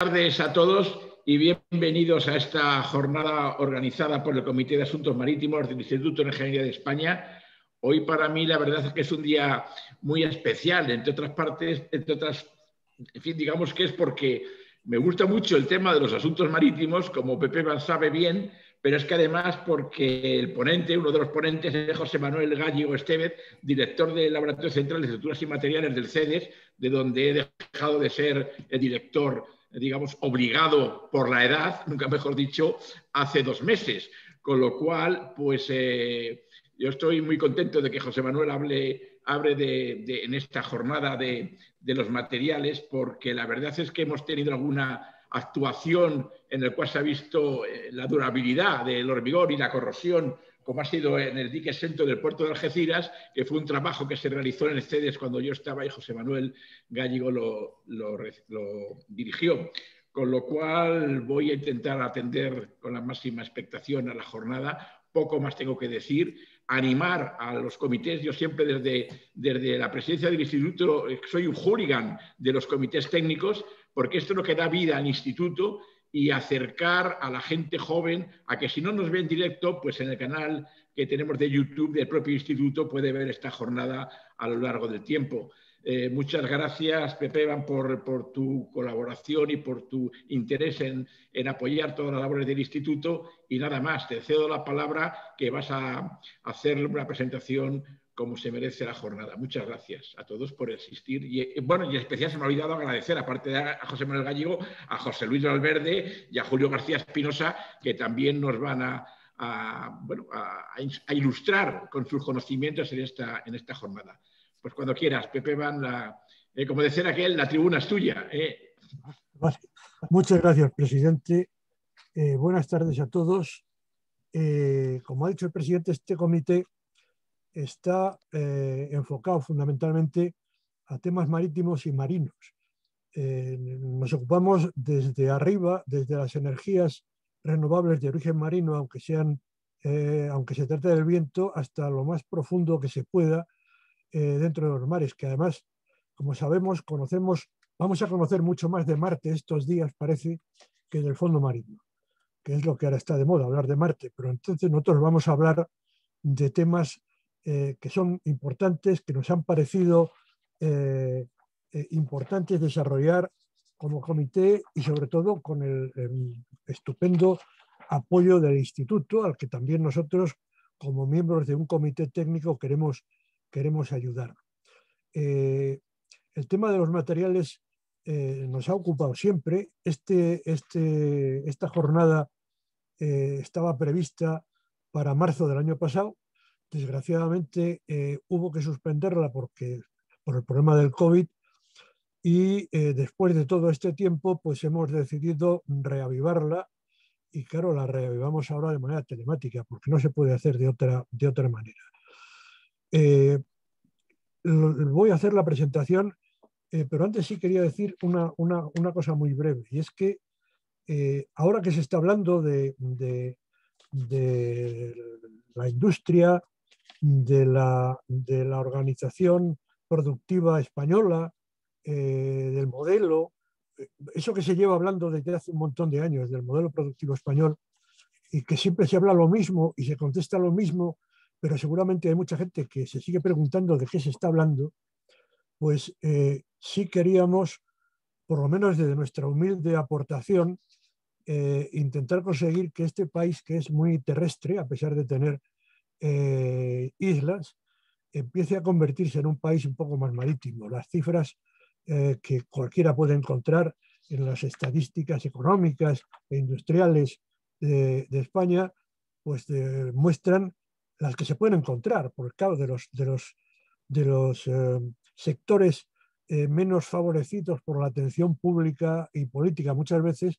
Buenas tardes a todos y bienvenidos a esta jornada organizada por el Comité de Asuntos Marítimos del Instituto de Ingeniería de España. Hoy para mí la verdad es que es un día muy especial, entre otras partes, en fin, digamos que es porque me gusta mucho el tema de los asuntos marítimos, como Pepe sabe bien, pero es que además porque el ponente, uno de los ponentes es José Manuel Gállego Estevez, director del Laboratorio Central de Estructuras y Materiales del CEDES, de donde he dejado de ser el director, digamos, obligado por la edad, nunca mejor dicho, hace 2 meses. Con lo cual, pues yo estoy muy contento de que José Manuel hable en esta jornada de los materiales, porque la verdad es que hemos tenido alguna actuación en la cual se ha visto la durabilidad del hormigón y la corrosión, como ha sido en el dique exento del puerto de Algeciras, que fue un trabajo que se realizó en el CEDES cuando yo estaba y José Manuel Gállego lo dirigió. Con lo cual voy a intentar atender con la máxima expectación a la jornada. Poco más tengo que decir. Animar a los comités. Yo siempre desde la presidencia del instituto soy un hooligan de los comités técnicos, porque esto es lo que da vida al instituto, y acercar a la gente joven a que si no nos ve en directo, pues en el canal que tenemos de YouTube del propio instituto puede ver esta jornada a lo largo del tiempo. Muchas gracias, Pepe, por tu colaboración y por tu interés en apoyar todas las labores del instituto. Y nada más, te cedo la palabra, que vas a hacer una presentación como se merece la jornada. Muchas gracias a todos por existir. Y bueno, y en especial se me ha olvidado agradecer, aparte de a José Manuel Gállego, a José Luis Valverde y a Julio García Espinosa, que también nos van a ilustrar con sus conocimientos en esta jornada. Pues cuando quieras, Pepe como decía aquel, la tribuna es tuya. Vale. Muchas gracias, presidente. Buenas tardes a todos. Como ha dicho el presidente, este comité está enfocado fundamentalmente a temas marítimos y marinos. Nos ocupamos desde arriba, desde las energías renovables de origen marino, aunque se trate del viento, hasta lo más profundo que se pueda dentro de los mares, que además, como sabemos, vamos a conocer mucho más de Marte estos días, parece, que del fondo marino, que es lo que ahora está de moda, hablar de Marte. Pero entonces nosotros vamos a hablar de temas que son importantes, que nos han parecido importantes desarrollar como comité, y sobre todo con el estupendo apoyo del instituto, al que también nosotros, como miembros de un comité técnico, queremos ayudar. El tema de los materiales nos ha ocupado siempre. Esta jornada estaba prevista para marzo del año pasado. Desgraciadamente hubo que suspenderla por el problema del COVID, y después de todo este tiempo pues hemos decidido reavivarla, y claro, la reavivamos ahora de manera telemática, porque no se puede hacer de otra manera. Voy a hacer la presentación, pero antes sí quería decir una cosa muy breve, y es que ahora que se está hablando de la industria, de la organización productiva española, del modelo, eso que se lleva hablando desde hace un montón de años, del modelo productivo español, y que siempre se habla lo mismo y se contesta lo mismo, pero seguramente hay mucha gente que se sigue preguntando de qué se está hablando. Pues sí queríamos, por lo menos desde nuestra humilde aportación, intentar conseguir que este país, que es muy terrestre, a pesar de tener islas, empiece a convertirse en un país un poco más marítimo. Las cifras que cualquiera puede encontrar en las estadísticas económicas e industriales de España, pues muestran las que se pueden encontrar, porque claro, de los sectores menos favorecidos por la atención pública y política, muchas veces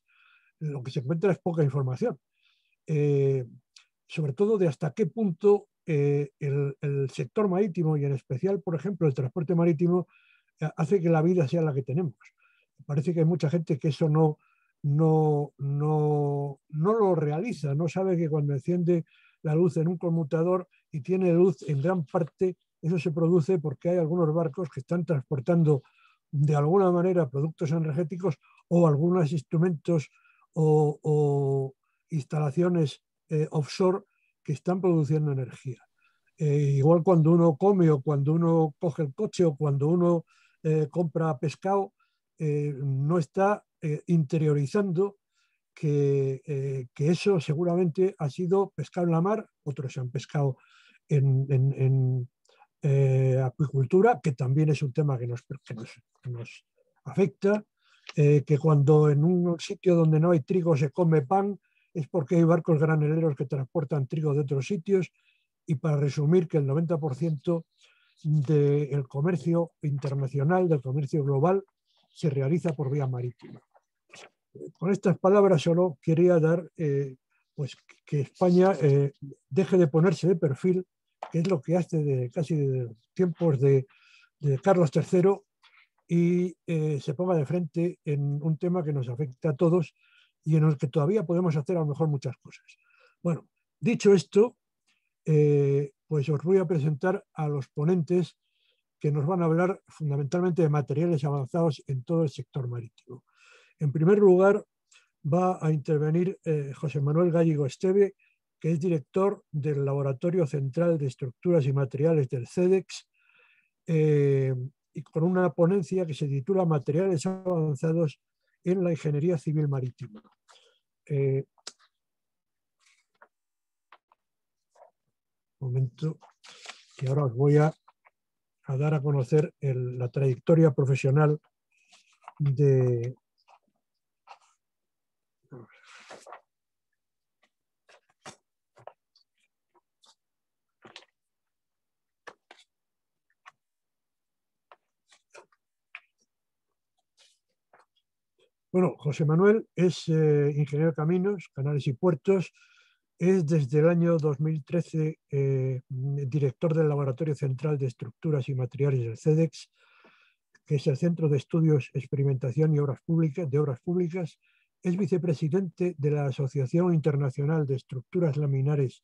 lo que se encuentra es poca información. Sobre todo de hasta qué punto el sector marítimo, y en especial, por ejemplo, el transporte marítimo, hace que la vida sea la que tenemos. Parece que hay mucha gente que eso no lo realiza, no sabe que cuando enciende la luz en un conmutador y tiene luz, en gran parte eso se produce porque hay algunos barcos que están transportando de alguna manera productos energéticos o algunos instrumentos o instalaciones offshore que están produciendo energía. Igual cuando uno come o cuando uno coge el coche o cuando uno compra pescado, no está interiorizando que eso seguramente ha sido pescado en la mar, otros se han pescado en acuicultura, que también es un tema que nos afecta, que cuando en un sitio donde no hay trigo se come pan, es porque hay barcos graneleros que transportan trigo de otros sitios, y para resumir que el 90% del comercio internacional, del comercio global, se realiza por vía marítima. Con estas palabras solo quería dar pues que España deje de ponerse de perfil, que es lo que hace casi de tiempos de Carlos III, y se ponga de frente en un tema que nos afecta a todos y en el que todavía podemos hacer a lo mejor muchas cosas. Bueno, dicho esto, pues os voy a presentar a los ponentes que nos van a hablar fundamentalmente de materiales avanzados en todo el sector marítimo. En primer lugar, va a intervenir José Manuel Gallego Esteve, que es director del Laboratorio Central de Estructuras y Materiales del CEDEX, y con una ponencia que se titula Materiales avanzados en la ingeniería civil marítima. Un momento, que ahora os voy a dar a conocer la trayectoria profesional de... Bueno, José Manuel es ingeniero de caminos, canales y puertos. Es desde el año 2013 director del Laboratorio Central de Estructuras y Materiales del CEDEX, que es el Centro de Estudios, Experimentación y Obras Públicas. Es vicepresidente de la Asociación Internacional de Estructuras Laminares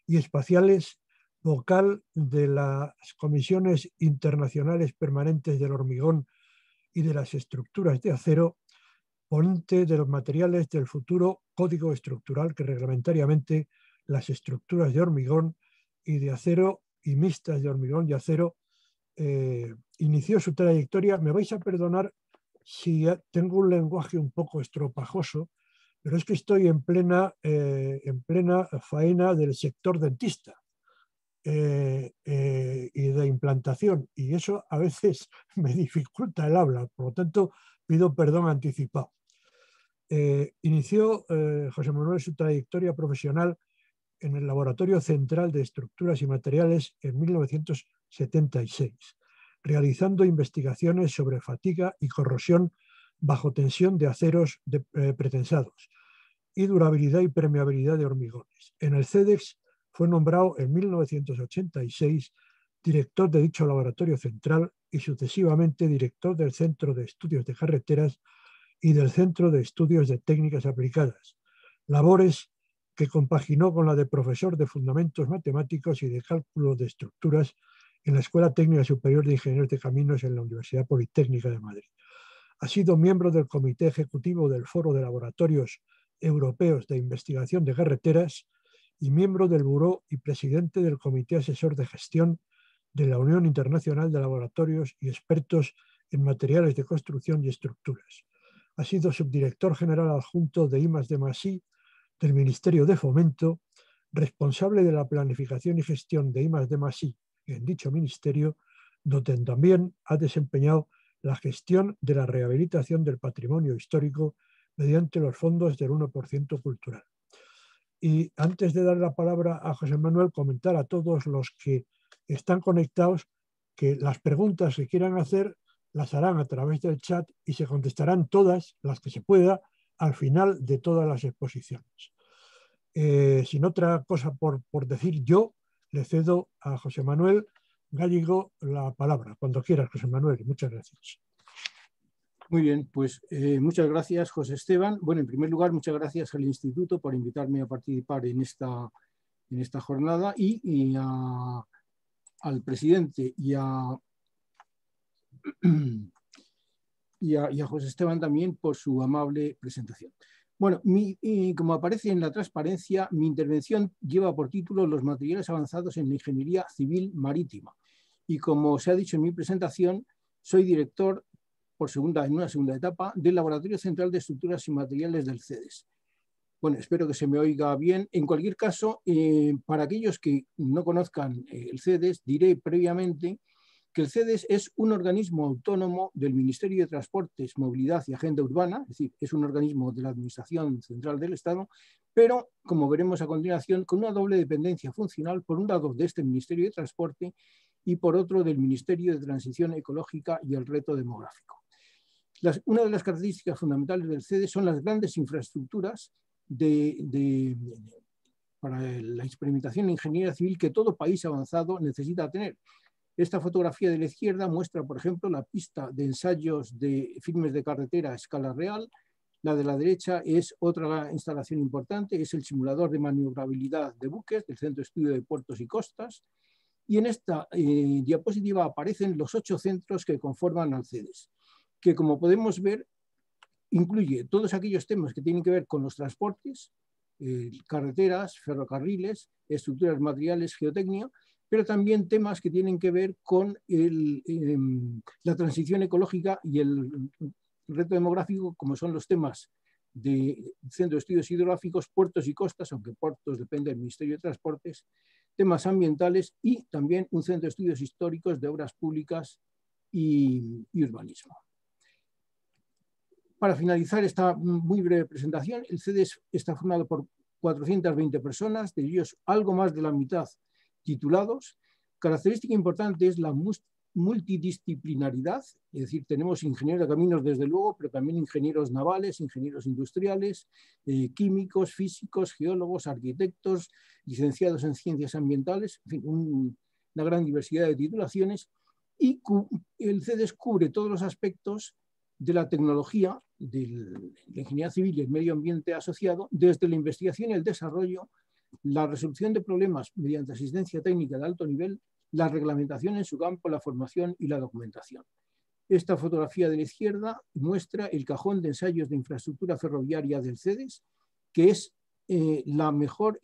y Espaciales, vocal de las Comisiones Internacionales Permanentes del Hormigón y de las Estructuras de Acero, ponente de los materiales del futuro código estructural que reglamentariamente las estructuras de hormigón y de acero y mixtas de hormigón y acero. Inició su trayectoria. Me vais a perdonar si tengo un lenguaje un poco estropajoso, pero es que estoy en plena faena del sector dentista y de implantación, y eso a veces me dificulta el habla, por lo tanto pido perdón anticipado. Inició José Manuel su trayectoria profesional en el Laboratorio Central de Estructuras y Materiales en 1976, realizando investigaciones sobre fatiga y corrosión bajo tensión de aceros pretensados y durabilidad y permeabilidad de hormigones. En el CEDEX fue nombrado en 1986 director de dicho laboratorio central y sucesivamente director del Centro de Estudios de Carreteras y del Centro de Estudios de Técnicas Aplicadas, labores que compaginó con la de profesor de Fundamentos Matemáticos y de Cálculo de Estructuras en la Escuela Técnica Superior de Ingenieros de Caminos en la Universidad Politécnica de Madrid. Ha sido miembro del Comité Ejecutivo del Foro de Laboratorios Europeos de Investigación de Carreteras y miembro del Buró y presidente del Comité Asesor de Gestión de la Unión Internacional de Laboratorios y Expertos en Materiales de Construcción y Estructuras. Ha sido subdirector general adjunto de I+D+I del Ministerio de Fomento, responsable de la planificación y gestión de I+D+I en dicho ministerio, donde también ha desempeñado la gestión de la rehabilitación del patrimonio histórico mediante los fondos del 1% cultural. Y antes de dar la palabra a José Manuel, comentar a todos los que están conectados que las preguntas que quieran hacer las harán a través del chat y se contestarán todas las que se pueda al final de todas las exposiciones. Sin otra cosa por decir, yo le cedo a José Manuel Gallego la palabra. Cuando quieras, José Manuel. Muchas gracias. Muy bien, pues muchas gracias, José Esteban. Bueno, en primer lugar, muchas gracias al Instituto por invitarme a participar en esta jornada y al presidente y a y a José Esteban también por su amable presentación. Bueno, como aparece en la transparencia, mi intervención lleva por título Los materiales avanzados en la ingeniería civil marítima. Y como se ha dicho en mi presentación, soy director en una segunda etapa del Laboratorio Central de Estructuras y Materiales del CEDES. Bueno, espero que se me oiga bien. En cualquier caso, para aquellos que no conozcan el CEDES, diré previamente que el CEDES es un organismo autónomo del Ministerio de Transportes, Movilidad y Agenda Urbana, es decir, es un organismo de la Administración Central del Estado, pero, como veremos a continuación, con una doble dependencia funcional, por un lado de este Ministerio de Transporte y por otro del Ministerio de Transición Ecológica y el Reto Demográfico. Una de las características fundamentales del CEDES son las grandes infraestructuras para la experimentación en ingeniería civil que todo país avanzado necesita tener. Esta fotografía de la izquierda muestra, por ejemplo, la pista de ensayos de firmes de carretera a escala real. La de la derecha es otra instalación importante, es el simulador de maniobrabilidad de buques del Centro de Estudio de Puertos y Costas. Y en esta diapositiva aparecen los 8 centros que conforman al CEDES, que, como podemos ver, incluye todos aquellos temas que tienen que ver con los transportes, carreteras, ferrocarriles, estructuras materiales, geotecnia, pero también temas que tienen que ver con la transición ecológica y el reto demográfico, como son los temas de Centro de Estudios Hidrográficos, puertos y costas, aunque puertos depende del Ministerio de Transportes, temas ambientales y también un Centro de Estudios Históricos de Obras Públicas y urbanismo. Para finalizar esta muy breve presentación, el CEDES está formado por 420 personas, de ellos algo más de la mitad titulados. Característica importante es la multidisciplinaridad, es decir, tenemos ingenieros de caminos desde luego, pero también ingenieros navales, ingenieros industriales, químicos, físicos, geólogos, arquitectos, licenciados en ciencias ambientales, en fin, una gran diversidad de titulaciones, y el CEDES cubre todos los aspectos de la tecnología, de la ingeniería civil y el medio ambiente asociado, desde la investigación y el desarrollo, la resolución de problemas mediante asistencia técnica de alto nivel, la reglamentación en su campo, la formación y la documentación. Esta fotografía de la izquierda muestra el cajón de ensayos de infraestructura ferroviaria del CEDES, que es la mejor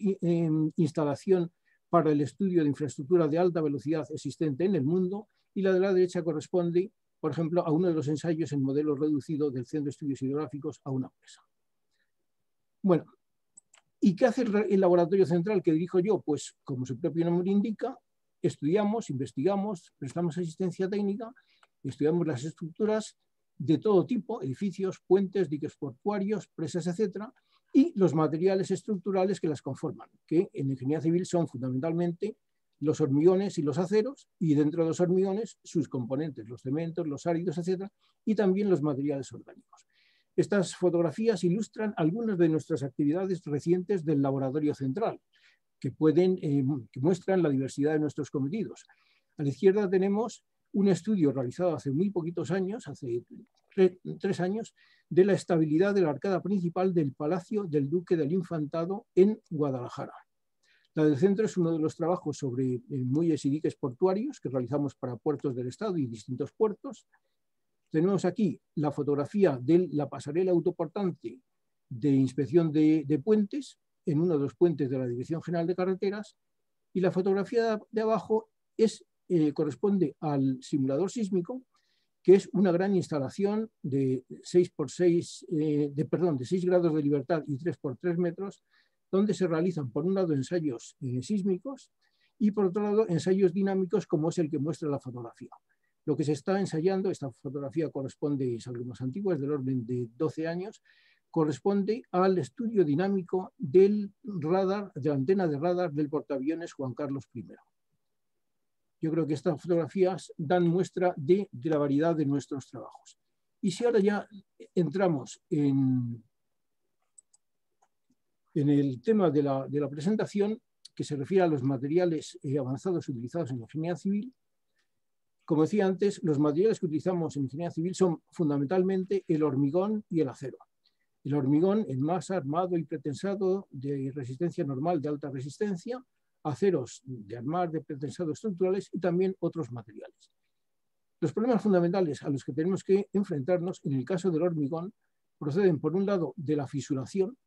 instalación para el estudio de infraestructura de alta velocidad existente en el mundo, y la de la derecha corresponde, por ejemplo, a uno de los ensayos en modelo reducido del Centro de Estudios Hidrográficos a una presa. Bueno, ¿y qué hace el laboratorio central que dirijo yo? Pues, como su propio nombre indica, estudiamos, investigamos, prestamos asistencia técnica, estudiamos las estructuras de todo tipo, edificios, puentes, diques portuarios, presas, etcétera, y los materiales estructurales que las conforman, que en ingeniería civil son fundamentalmente los hormigones y los aceros, y dentro de los hormigones sus componentes, los cementos, los áridos, etcétera, y también los materiales orgánicos. Estas fotografías ilustran algunas de nuestras actividades recientes del laboratorio central, que muestran la diversidad de nuestros cometidos. A la izquierda tenemos un estudio realizado hace muy poquitos años, hace 3 años, de la estabilidad de la arcada principal del Palacio del Duque del Infantado en Guadalajara. La del centro es uno de los trabajos sobre muelles y diques portuarios que realizamos para puertos del Estado y distintos puertos. Tenemos aquí la fotografía de la pasarela autoportante de inspección de puentes en uno de los puentes de la Dirección General de Carreteras, y la fotografía de abajo corresponde al simulador sísmico, que es una gran instalación de 6 grados de libertad y 3 por 3 metros, donde se realizan, por un lado, ensayos sísmicos y, por otro lado, ensayos dinámicos, como es el que muestra la fotografía. Lo que se está ensayando, esta fotografía corresponde, es algo más antigua, es del orden de 12 años, corresponde al estudio dinámico del radar, de la antena de radar del portaaviones Juan Carlos I. Yo creo que estas fotografías dan muestra de la variedad de nuestros trabajos. Y si ahora ya entramos en el tema de la presentación, que se refiere a los materiales avanzados utilizados en la ingeniería civil, como decía antes, los materiales que utilizamos en ingeniería civil son fundamentalmente el hormigón y el acero. El hormigón en masa, armado y pretensado de resistencia normal de alta resistencia, aceros de armar, de pretensado estructurales y también otros materiales. Los problemas fundamentales a los que tenemos que enfrentarnos en el caso del hormigón proceden, por un lado, de la fisuración,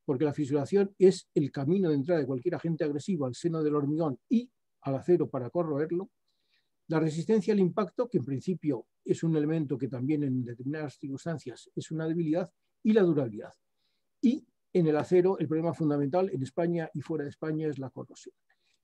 porque la fisuración es el camino de entrada de cualquier agente agresivo al seno del hormigón y al acero para corroerlo. La resistencia al impacto, que en principio es un elemento que también en determinadas circunstancias es una debilidad, y la durabilidad. Y en el acero, el problema fundamental en España y fuera de España es la corrosión.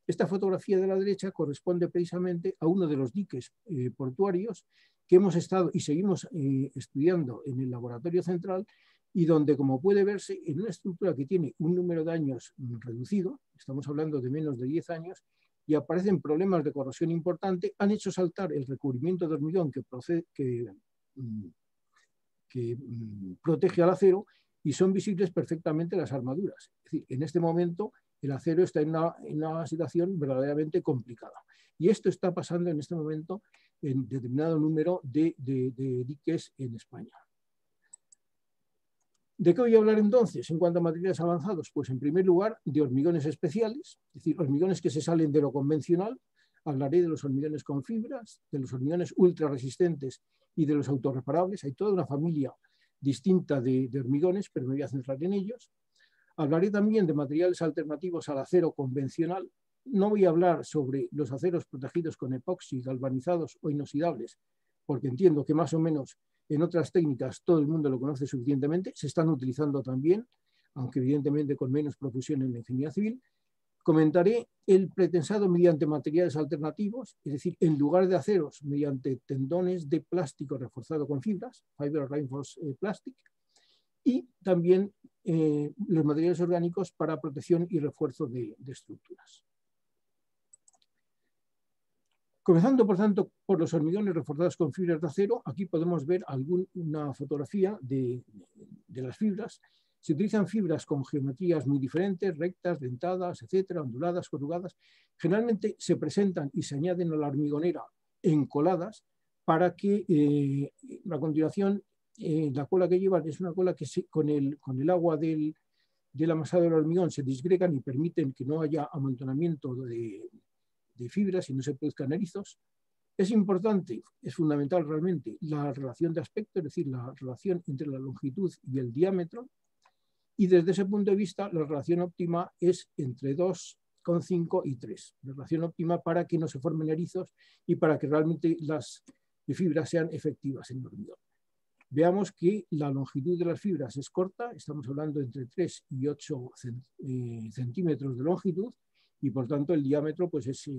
Esta fotografía de la derecha corresponde precisamente a uno de los diques portuarios que hemos estado y seguimos estudiando en el laboratorio central, y donde, como puede verse, en una estructura que tiene un número de años reducido, estamos hablando de menos de 10 años, y aparecen problemas de corrosión importante, han hecho saltar el recubrimiento de hormigón que protege al acero, y son visibles perfectamente las armaduras. Es decir, en este momento el acero está en una situación verdaderamente complicada. Y esto está pasando en este momento en determinado número de diques en España. ¿De qué voy a hablar entonces en cuanto a materiales avanzados? Pues en primer lugar de hormigones especiales, es decir, hormigones que se salen de lo convencional. Hablaré de los hormigones con fibras, de los hormigones ultra resistentes y de los autorreparables. Hay toda una familia distinta de hormigones, pero me voy a centrar en ellos. Hablaré también de materiales alternativos al acero convencional. No voy a hablar sobre los aceros protegidos con epoxi, galvanizados o inoxidables, porque entiendo que más o menos en otras técnicas todo el mundo lo conoce suficientemente. Se están utilizando también, aunque evidentemente con menos profusión en la ingeniería civil. Comentaré el pretensado mediante materiales alternativos, es decir, en lugar de aceros, mediante tendones de plástico reforzado con fibras, Fiber Reinforced Plastic, y también los materiales orgánicos para protección y refuerzo de estructuras. Comenzando, por tanto, por los hormigones reforzados con fibras de acero, aquí podemos ver una fotografía de las fibras. Se utilizan fibras con geometrías muy diferentes, rectas, dentadas, etcétera, onduladas, corrugadas. Generalmente se presentan y se añaden a la hormigonera encoladas para que a continuación la cola que llevan es una cola que con el agua del amasado del hormigón se disgregan y permiten que no haya amontonamiento de fibras y no se produzcan erizos. Es importante, es fundamental realmente la relación de aspecto, es decir, la relación entre la longitud y el diámetro, y desde ese punto de vista la relación óptima es entre 2,5 y 3, la relación óptima para que no se formen erizos y para que realmente las fibras sean efectivas en el hormigón. Veamos que la longitud de las fibras es corta, estamos hablando entre 3 y 8 centímetros de longitud, y por tanto el diámetro pues, es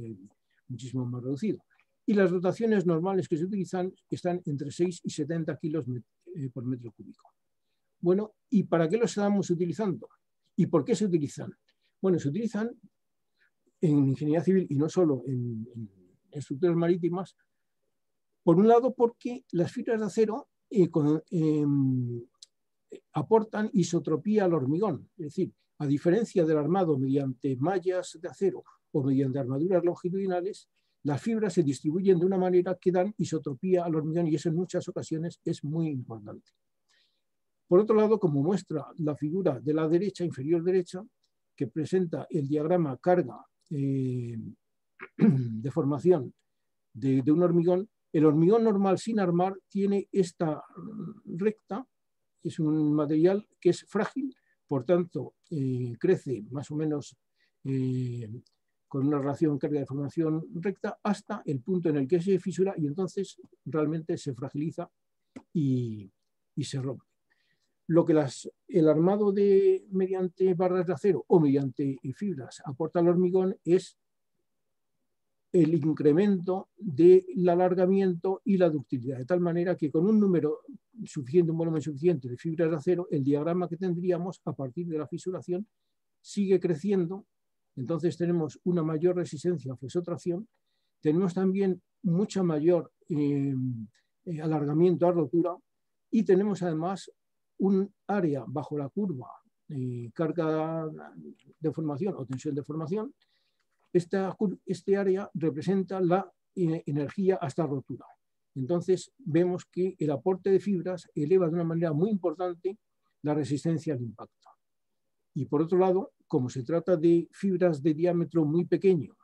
muchísimo más reducido. Y las dotaciones normales que se utilizan están entre 6 y 70 kilos por metro cúbico. Bueno, ¿y para qué los estamos utilizando? ¿Y por qué se utilizan? Bueno, se utilizan en ingeniería civil y no solo en estructuras marítimas, por un lado porque las fibras de acero aportan isotropía al hormigón, es decir, a diferencia del armado mediante mallas de acero o mediante armaduras longitudinales, las fibras se distribuyen de una manera que dan isotropía al hormigón, y eso en muchas ocasiones es muy importante. Por otro lado, como muestra la figura de la derecha, inferior derecha, que presenta el diagrama carga de formación de un hormigón, el hormigón normal sin armar tiene esta recta, es un material que es frágil, por tanto crece más o menos con una relación carga de formación recta hasta el punto en el que se fisura y entonces realmente se fragiliza y se rompe. Lo que el armado mediante barras de acero o mediante fibras aporta al hormigón es el incremento del alargamiento y la ductilidad, de tal manera que con un número suficiente, un volumen suficiente de fibras de acero, el diagrama que tendríamos a partir de la fisuración sigue creciendo. Entonces tenemos una mayor resistencia a flesotracción, tenemos también mucha mayor alargamiento a rotura, y tenemos además un área bajo la curva carga de formación o tensión de formación. Este área representa la energía hasta rotura. Entonces vemos que el aporte de fibras eleva de una manera muy importante la resistencia al impacto. Y por otro lado, como se trata de fibras de diámetro muy pequeño,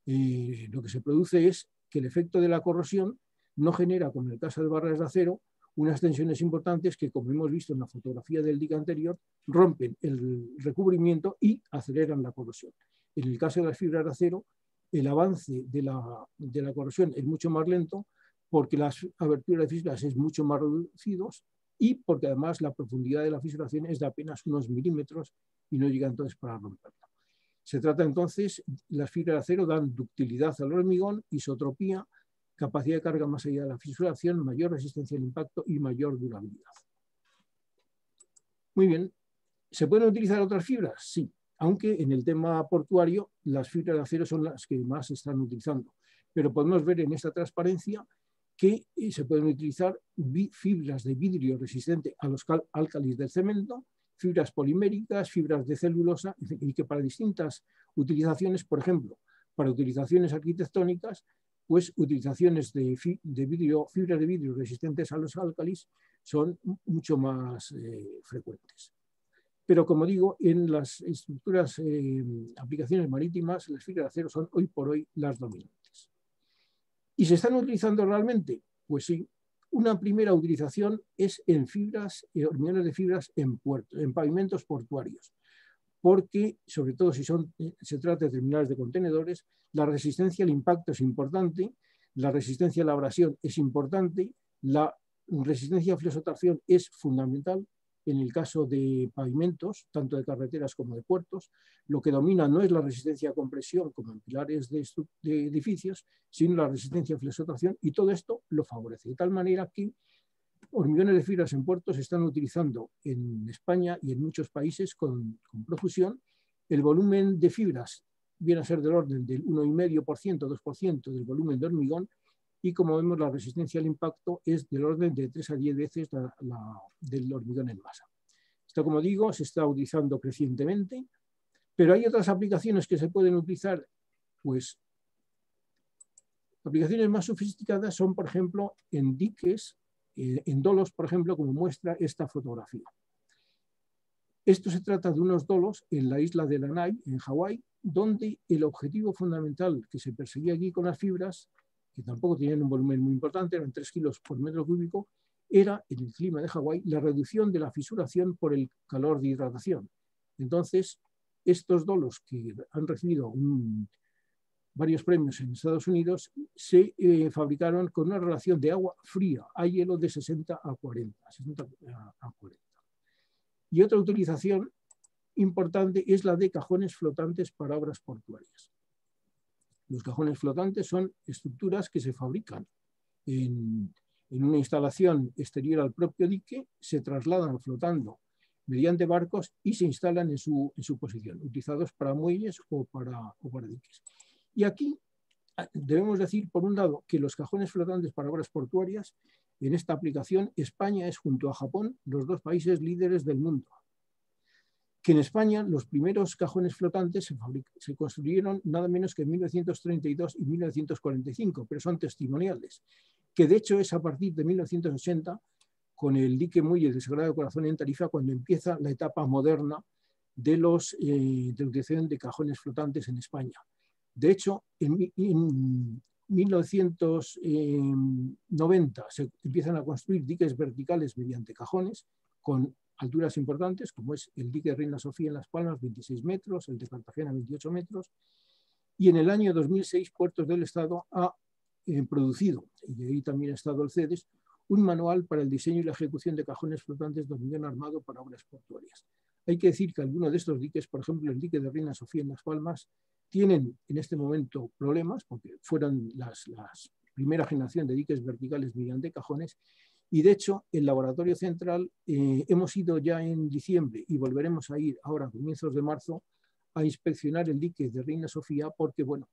lo que se produce es que el efecto de la corrosión, de la fibra, es que se produce una corrosión, y esta corrosión, como se produce una corrosión de diámetro muy pequeño, pues se produce una corrosión de diámetro muy pequeño. Y por otro lado, como se trata de fibras de diámetro muy pequeño, lo que se produce es que el efecto de la corrosión no genera, como en el caso de barras de acero, unas tensiones importantes que, como hemos visto en la fotografía del dique anterior, rompen el recubrimiento y aceleran la corrosión. En el caso de las fibras de acero, el avance de la corrosión es mucho más lento porque las aberturas de fisuras es mucho más reducidos y porque además la profundidad de la fisuración es de apenas unos milímetros y no llega entonces para romperla. Se trata entonces, las fibras de acero dan ductilidad al hormigón, isotropía, capacidad de carga más allá de la fisuración, mayor resistencia al impacto y mayor durabilidad. Muy bien, ¿se pueden utilizar otras fibras? Sí, aunque en el tema portuario las fibras de acero son las que más se están utilizando. Pero podemos ver en esta transparencia que se pueden utilizar fibras de vidrio resistente a los álcalis del cemento, fibras poliméricas, fibras de celulosa, y que para distintas utilizaciones, por ejemplo, para utilizaciones arquitectónicas, pues utilizaciones de fibras de vidrio resistentes a los álcalis son mucho más frecuentes. Pero como digo, en las estructuras, aplicaciones marítimas, las fibras de acero son hoy por hoy las dominantes. ¿Y se están utilizando realmente? Pues sí. Una primera utilización es en fibras, hormigones de fibras en puertos, en pavimentos portuarios, porque, sobre todo si se trata de terminales de contenedores, la resistencia al impacto es importante, la resistencia a la abrasión es importante, la resistencia a flesotracción es fundamental. En el caso de pavimentos, tanto de carreteras como de puertos, lo que domina no es la resistencia a compresión, como en pilares de edificios, sino la resistencia a flesotracción, y todo esto lo favorece. De tal manera que hormigones de fibras en puertos se están utilizando en España y en muchos países con profusión. El volumen de fibras viene a ser del orden del 1,5%, 2% del volumen de hormigón, y como vemos la resistencia al impacto es del orden de 3 a 10 veces del hormigón en masa. Esto, como digo, se está utilizando crecientemente, pero hay otras aplicaciones que se pueden utilizar, pues aplicaciones más sofisticadas son, por ejemplo, en diques, en dolos, por ejemplo, como muestra esta fotografía. Esto se trata de unos dolos en la isla de Lanai, en Hawái, donde el objetivo fundamental que se perseguía aquí con las fibras, que tampoco tenían un volumen muy importante, eran 3 kilos por metro cúbico, era, en el clima de Hawái, la reducción de la fisuración por el calor de hidratación. Entonces, estos dolos que han recibido varios premios en Estados Unidos se fabricaron con una relación de agua fría a hielo de 60 a 40. Y otra utilización importante es la de cajones flotantes para obras portuarias. Los cajones flotantes son estructuras que se fabrican en una instalación exterior al propio dique, se trasladan flotando mediante barcos y se instalan en su posición, utilizados para muelles o para diques. Y aquí debemos decir, por un lado, que los cajones flotantes para obras portuarias, en esta aplicación, España es, junto a Japón, los 2 países líderes del mundo. Que en España los primeros cajones flotantes se construyeron nada menos que en 1932 y 1945, pero son testimoniales. Que de hecho es a partir de 1980, con el dique muelle del Sagrado Corazón en Tarifa, cuando empieza la etapa moderna de la utilización de cajones flotantes en España. De hecho, en 1990 se empiezan a construir diques verticales mediante cajones con alturas importantes, como es el dique de Reina Sofía en Las Palmas, 26 metros, el de Cartagena, 28 metros. Y en el año 2006, Puertos del Estado ha producido, y ahí también ha estado el CEDES, un manual para el diseño y la ejecución de cajones flotantes de hormigón armado para obras portuarias. Hay que decir que algunos de estos diques, por ejemplo, el dique de Reina Sofía en Las Palmas, tienen en este momento problemas, porque fueron las primera generación de diques verticales mediante cajones, y de hecho el laboratorio central hemos ido ya en diciembre y volveremos a ir ahora a comienzos de marzo a inspeccionar el dique de Reina Sofía, porque bueno,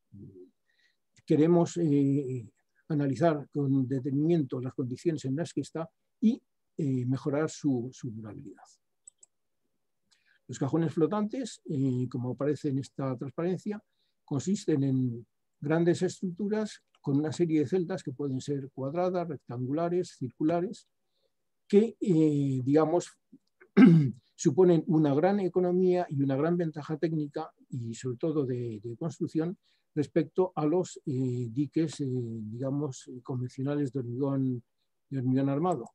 queremos analizar con detenimiento las condiciones en las que está y mejorar su durabilidad. Los cajones flotantes, como aparece en esta transparencia, consisten en grandes estructuras con una serie de celdas que pueden ser cuadradas, rectangulares, circulares, que, digamos, suponen una gran economía y una gran ventaja técnica y sobre todo de construcción respecto a los diques, digamos, convencionales de hormigón armado.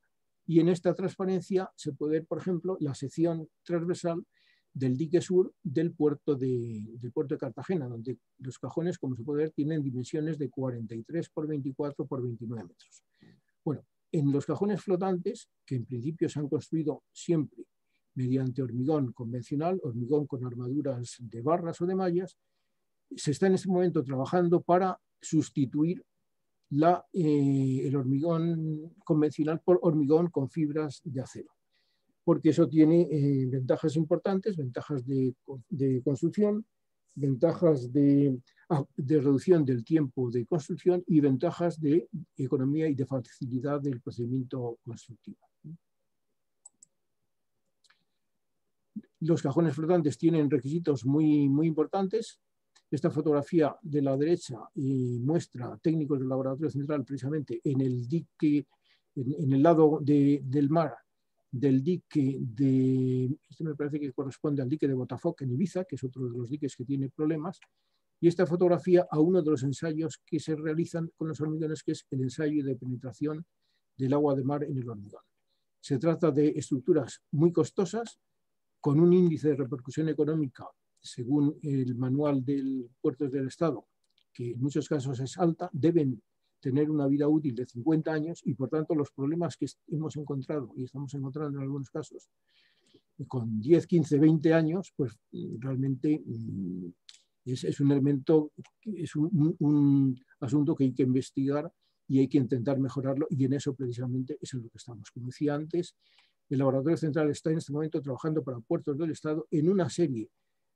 Y en esta transparencia se puede ver, por ejemplo, la sección transversal del dique sur del puerto de Cartagena, donde los cajones, como se puede ver, tienen dimensiones de 43 por 24 por 29 metros. Bueno, en los cajones flotantes, que en principio se han construido siempre mediante hormigón convencional, hormigón con armaduras de barras o de mallas, se está en este momento trabajando para sustituir el hormigón convencional por hormigón con fibras de acero, porque eso tiene ventajas importantes, ventajas de construcción, ventajas de reducción del tiempo de construcción y ventajas de economía y de facilidad del procedimiento constructivo. Los cajones flotantes tienen requisitos muy importantes. Esta fotografía de la derecha muestra técnicos del laboratorio central precisamente en el dique, en el lado del mar del dique este me parece que corresponde al dique de Botafoc en Ibiza, que es otro de los diques que tiene problemas, y esta fotografía a uno de los ensayos que se realizan con los hormigones, que es el ensayo de penetración del agua de mar en el hormigón. Se trata de estructuras muy costosas, con un índice de repercusión económica, según el manual del Puertos del Estado, que en muchos casos es alta, deben tener una vida útil de 50 años y, por tanto, los problemas que hemos encontrado y estamos encontrando en algunos casos con 10, 15, 20 años, pues realmente es un elemento, es un asunto que hay que investigar y hay que intentar mejorarlo, y en eso precisamente es en lo que estamos. Como decía antes, el Laboratorio Central está en este momento trabajando para Puertos del Estado en una serie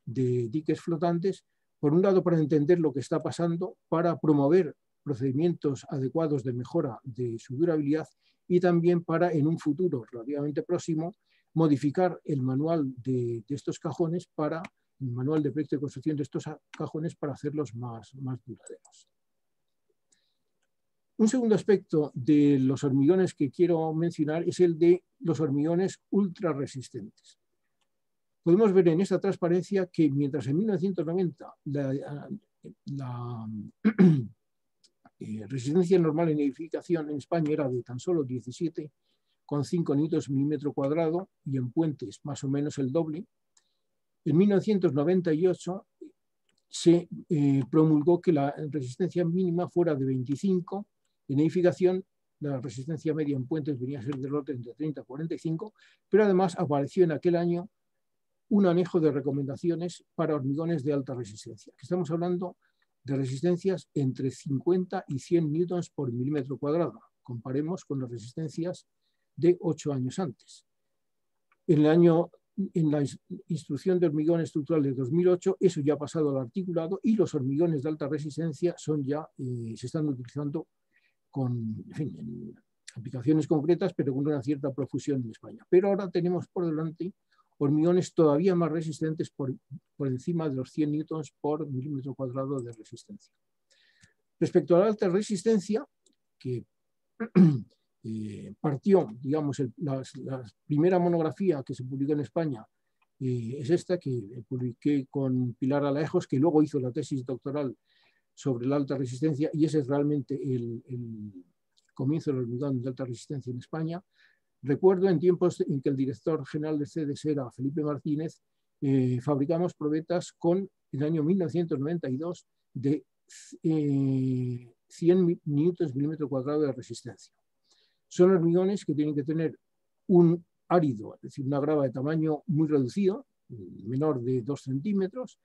de diques flotantes, por un lado para entender lo que está pasando, para promover procedimientos adecuados de mejora de su durabilidad y también para, en un futuro relativamente próximo, modificar el manual de estos cajones el manual de proyecto de construcción de estos cajones para hacerlos más duraderos. Un segundo aspecto de los hormigones que quiero mencionar es el de los hormigones ultra resistentes. Podemos ver en esta transparencia que mientras en 1990 la resistencia normal en edificación en España era de tan solo 17,5 newtons milímetro cuadrado y en puentes más o menos el doble, en 1998 se promulgó que la resistencia mínima fuera de 25. En edificación, la resistencia media en puentes venía a ser del orden de 30 a 45, pero además apareció en aquel año un anejo de recomendaciones para hormigones de alta resistencia. Estamos hablando de resistencias entre 50 y 100 newtons por milímetro cuadrado. Comparemos con las resistencias de 8 años antes. En la instrucción de hormigón estructural de 2008, eso ya ha pasado al articulado y los hormigones de alta resistencia se están utilizando en aplicaciones concretas, pero con una cierta profusión en España. Pero ahora tenemos por delante hormigones todavía más resistentes por encima de los 100 newtons por milímetro cuadrado de resistencia. Respecto a la alta resistencia, que partió, digamos, la primera monografía que se publicó en España es esta, que publiqué con Pilar Alaejos, que luego hizo la tesis doctoral sobre la alta resistencia, y ese es realmente el comienzo del hormigón de alta resistencia en España. Recuerdo en tiempos en que el director general de CEDES era Felipe Martínez, fabricamos probetas con, en el año 1992, de 100 newtons milímetro cuadrado de resistencia. Son hormigones que tienen que tener un árido, es decir, una grava de tamaño muy reducido, menor de 2 centímetros.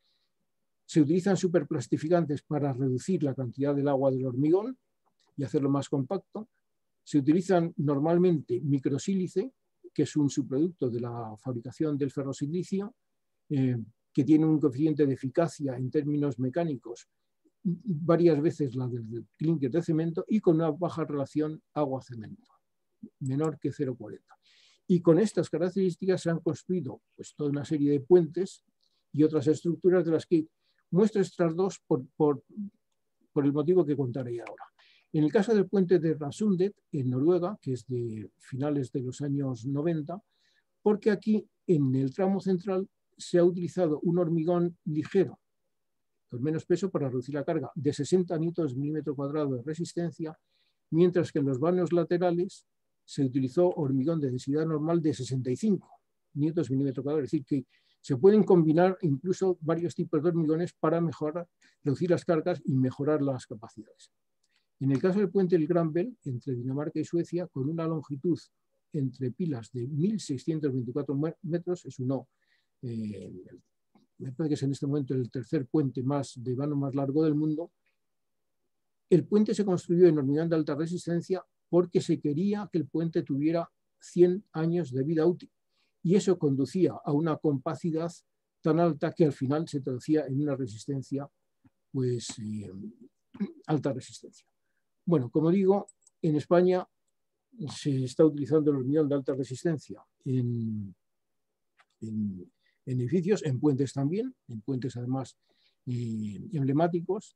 Se utilizan superplastificantes para reducir la cantidad del agua del hormigón y hacerlo más compacto. Se utilizan normalmente microsílice, que es un subproducto de la fabricación del ferrosilicio, que tiene un coeficiente de eficacia en términos mecánicos varias veces la del clínker de cemento y con una baja relación agua-cemento, menor que 0,40. Y con estas características se han construido pues, toda una serie de puentes y otras estructuras de las que muestro estas dos por el motivo que contaré ahora. En el caso del puente de Rasundet, en Noruega, que es de finales de los años 90, porque aquí en el tramo central se ha utilizado un hormigón ligero, con menos peso para reducir la carga, de 60 newtons milímetro cuadrado de resistencia, mientras que en los vanos laterales se utilizó hormigón de densidad normal de 65 newtons milímetro cuadrado. Es decir, que se pueden combinar incluso varios tipos de hormigones para mejorar, reducir las cargas y mejorar las capacidades. En el caso del puente del Gran Bell, entre Dinamarca y Suecia, con una longitud entre pilas de 1.624 metros, es uno, me parece que es en este momento el tercer puente de vano más largo del mundo. El puente se construyó en hormigón de alta resistencia porque se quería que el puente tuviera 100 años de vida útil, y eso conducía a una compacidad tan alta que al final se traducía en una resistencia, pues, alta resistencia. Bueno, como digo, en España se está utilizando el hormigón de alta resistencia en edificios, en puentes también, en puentes además emblemáticos,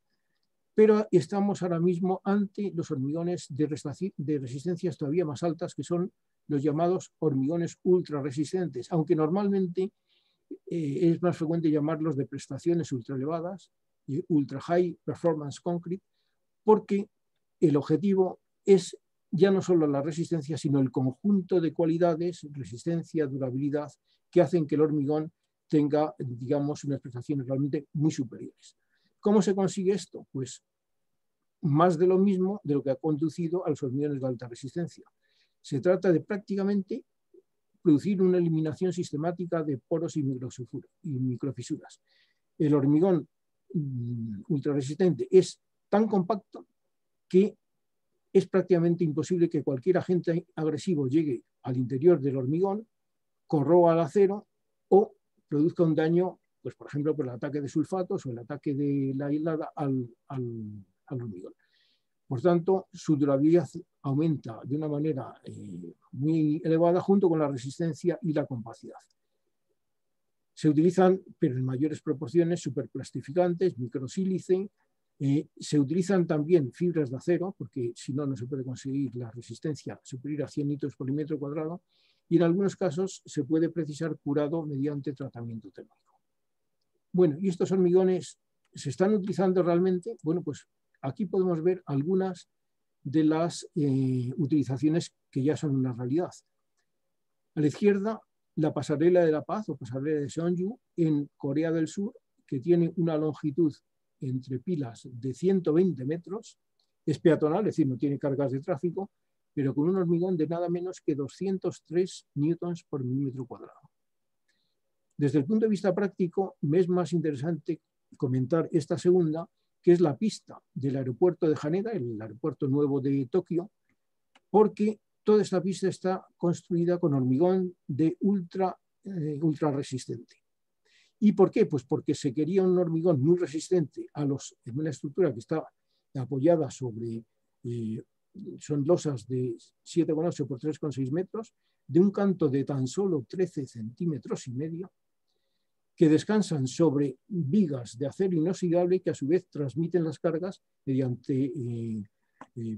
pero estamos ahora mismo ante los hormigones de resistencias todavía más altas, que son los llamados hormigones ultra resistentes, aunque normalmente es más frecuente llamarlos de prestaciones ultra elevadas, ultra high performance concrete, porque el objetivo es ya no solo la resistencia, sino el conjunto de cualidades, resistencia, durabilidad, que hacen que el hormigón tenga, digamos, unas prestaciones realmente muy superiores. ¿Cómo se consigue esto? Pues más de lo mismo de lo que ha conducido a los hormigones de alta resistencia. Se trata de prácticamente producir una eliminación sistemática de poros y microfisuras. El hormigón ultrarresistente es tan compacto que es prácticamente imposible que cualquier agente agresivo llegue al interior del hormigón, corroa el acero o produzca un daño, pues, por ejemplo, por el ataque de sulfatos o el ataque de la hilada al hormigón. Por tanto, su durabilidad aumenta de una manera muy elevada junto con la resistencia y la compacidad. Se utilizan, pero en mayores proporciones, superplastificantes, microsílice. Se utilizan también fibras de acero, porque si no, no se puede conseguir la resistencia superior a 100 nitros por metro cuadrado. Y en algunos casos se puede precisar curado mediante tratamiento térmico. Bueno, ¿y estos hormigones se están utilizando realmente? Bueno, pues aquí podemos ver algunas de las utilizaciones que ya son una realidad. A la izquierda, la pasarela de la paz o pasarela de Seonju en Corea del Sur, que tiene una longitud entre pilas de 120 metros, es peatonal, es decir, no tiene cargas de tráfico, pero con un hormigón de nada menos que 203 newtons por milímetro cuadrado. Desde el punto de vista práctico, me es más interesante comentar esta segunda, que es la pista del aeropuerto de Haneda, el aeropuerto nuevo de Tokio, porque toda esta pista está construida con hormigón de ultra resistente. ¿Y por qué? Pues porque se quería un hormigón muy resistente en una estructura que está apoyada sobre, son losas de 7,8 por 3,6 metros, de un canto de tan solo 13 centímetros y medio, que descansan sobre vigas de acero inoxidable que a su vez transmiten las cargas mediante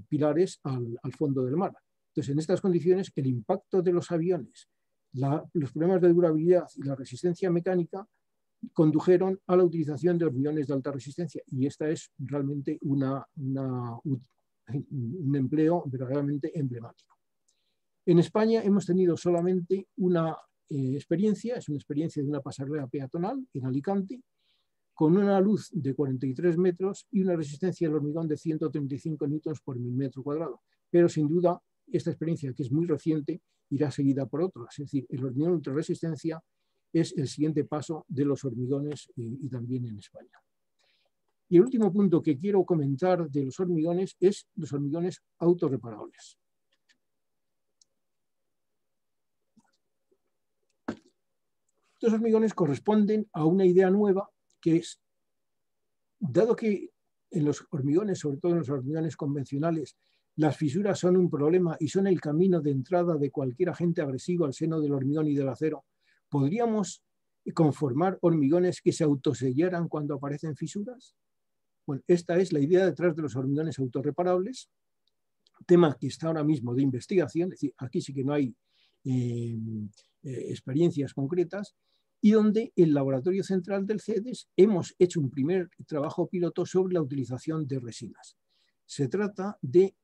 pilares al fondo del mar. Entonces, en estas condiciones, el impacto de los aviones, los problemas de durabilidad y la resistencia mecánica condujeron a la utilización de hormigones de alta resistencia, y esta es realmente un empleo verdaderamente emblemático. En España hemos tenido solamente una experiencia, es una experiencia de una pasarela peatonal en Alicante, con una luz de 43 metros y una resistencia del hormigón de 135 newtons por milímetro cuadrado. Pero sin duda, esta experiencia, que es muy reciente, irá seguida por otras. Es decir, el hormigón ultra resistencia es el siguiente paso de los hormigones y también en España. Y el último punto que quiero comentar de los hormigones es los hormigones autorreparables. Estos hormigones corresponden a una idea nueva, que es, dado que en los hormigones, sobre todo en los hormigones convencionales, las fisuras son un problema y son el camino de entrada de cualquier agente agresivo al seno del hormigón y del acero, ¿podríamos conformar hormigones que se autosellaran cuando aparecen fisuras? Bueno, esta es la idea detrás de los hormigones autorreparables, tema que está ahora mismo de investigación, es decir, aquí sí que no hay experiencias concretas, y donde el laboratorio central del CEDES hemos hecho un primer trabajo piloto sobre la utilización de resinas. Se trata de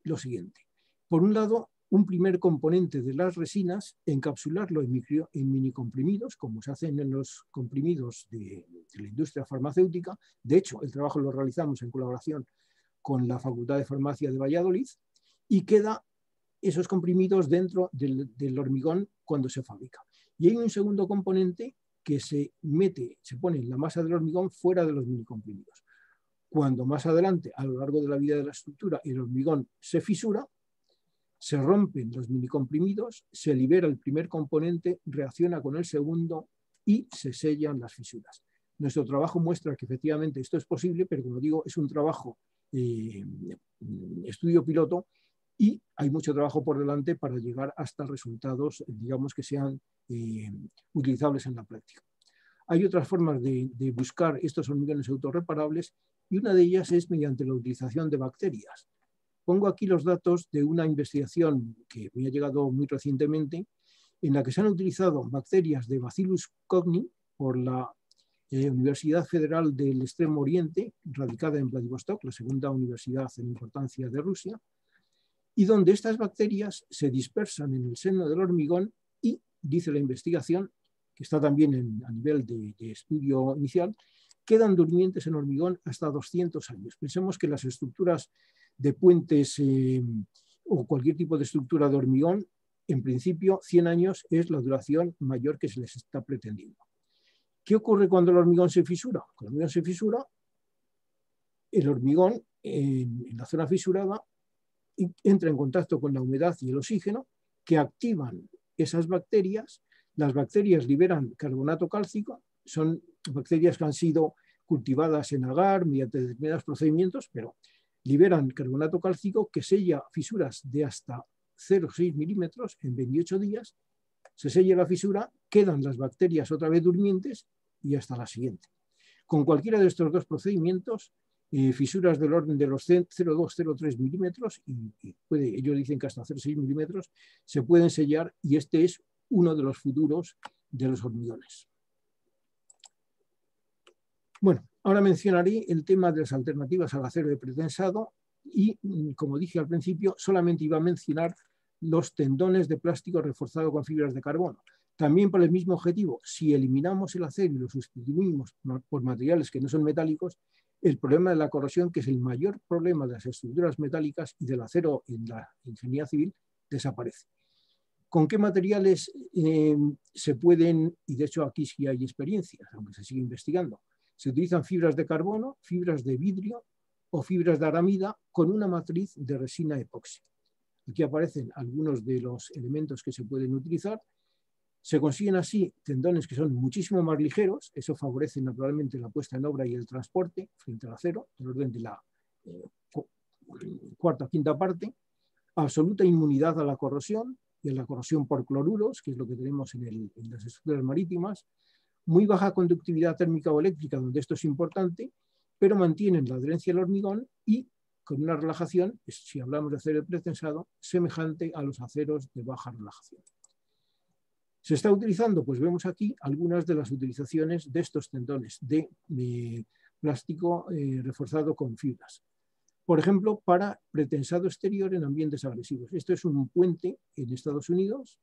lo siguiente. Por un lado, un primer componente de las resinas, encapsularlo en minicomprimidos, como se hacen en los comprimidos de la industria farmacéutica. De hecho, el trabajo lo realizamos en colaboración con la Facultad de Farmacia de Valladolid y queda esos comprimidos dentro del hormigón cuando se fabrica. Y hay un segundo componente que se pone en la masa del hormigón fuera de los minicomprimidos. Cuando más adelante, a lo largo de la vida de la estructura, el hormigón se fisura, se rompen los minicomprimidos, se libera el primer componente, reacciona con el segundo y se sellan las fisuras. Nuestro trabajo muestra que efectivamente esto es posible, pero como digo, es un trabajo estudio piloto y hay mucho trabajo por delante para llegar hasta resultados, digamos, que sean utilizables en la práctica. Hay otras formas de buscar estos hormigones autorreparables y una de ellas es mediante la utilización de bacterias. Pongo aquí los datos de una investigación que me ha llegado muy recientemente, en la que se han utilizado bacterias de Bacillus cogni por la Universidad Federal del Extremo Oriente, radicada en Vladivostok, la segunda universidad en importancia de Rusia, y donde estas bacterias se dispersan en el seno del hormigón y, dice la investigación, que está también a nivel de estudio inicial, quedan durmientes en hormigón hasta 200 años. Pensemos que las estructuras de puentes o cualquier tipo de estructura de hormigón, en principio 100 años es la duración mayor que se les está pretendiendo. ¿Qué ocurre cuando el hormigón se fisura? Cuando el hormigón se fisura, el hormigón en la zona fisurada entra en contacto con la humedad y el oxígeno que activan esas bacterias. Las bacterias liberan carbonato cálcico, son bacterias que han sido cultivadas en agar mediante determinados procedimientos, pero liberan carbonato cálcico que sella fisuras de hasta 0,6 milímetros en 28 días, se sella la fisura, quedan las bacterias otra vez durmientes y hasta la siguiente. Con cualquiera de estos dos procedimientos, fisuras del orden de los 0,2-0,3 milímetros, y ellos dicen que hasta 0,6 milímetros, se pueden sellar y este es uno de los futuros de los hormigones. Bueno, ahora mencionaré el tema de las alternativas al acero de pretensado y, como dije al principio, solamente iba a mencionar los tendones de plástico reforzado con fibras de carbono. También por el mismo objetivo, si eliminamos el acero y lo sustituimos por materiales que no son metálicos, el problema de la corrosión, que es el mayor problema de las estructuras metálicas y del acero en la ingeniería civil, desaparece. ¿Con qué materiales se pueden, y de hecho aquí sí hay experiencias, aunque se sigue investigando, se utilizan fibras de carbono, fibras de vidrio o fibras de aramida con una matriz de resina epoxi? Aquí aparecen algunos de los elementos que se pueden utilizar. Se consiguen así tendones que son muchísimo más ligeros, eso favorece naturalmente la puesta en obra y el transporte frente al acero, del orden de la cuarta o quinta parte, absoluta inmunidad a la corrosión y a la corrosión por cloruros, que es lo que tenemos en las estructuras marítimas, muy baja conductividad térmica o eléctrica, donde esto es importante, pero mantienen la adherencia al hormigón y con una relajación, si hablamos de acero pretensado, semejante a los aceros de baja relajación. ¿Se está utilizando? Pues vemos aquí algunas de las utilizaciones de estos tendones de plástico reforzado con fibras. Por ejemplo, para pretensado exterior en ambientes agresivos. Esto es un puente en Estados Unidos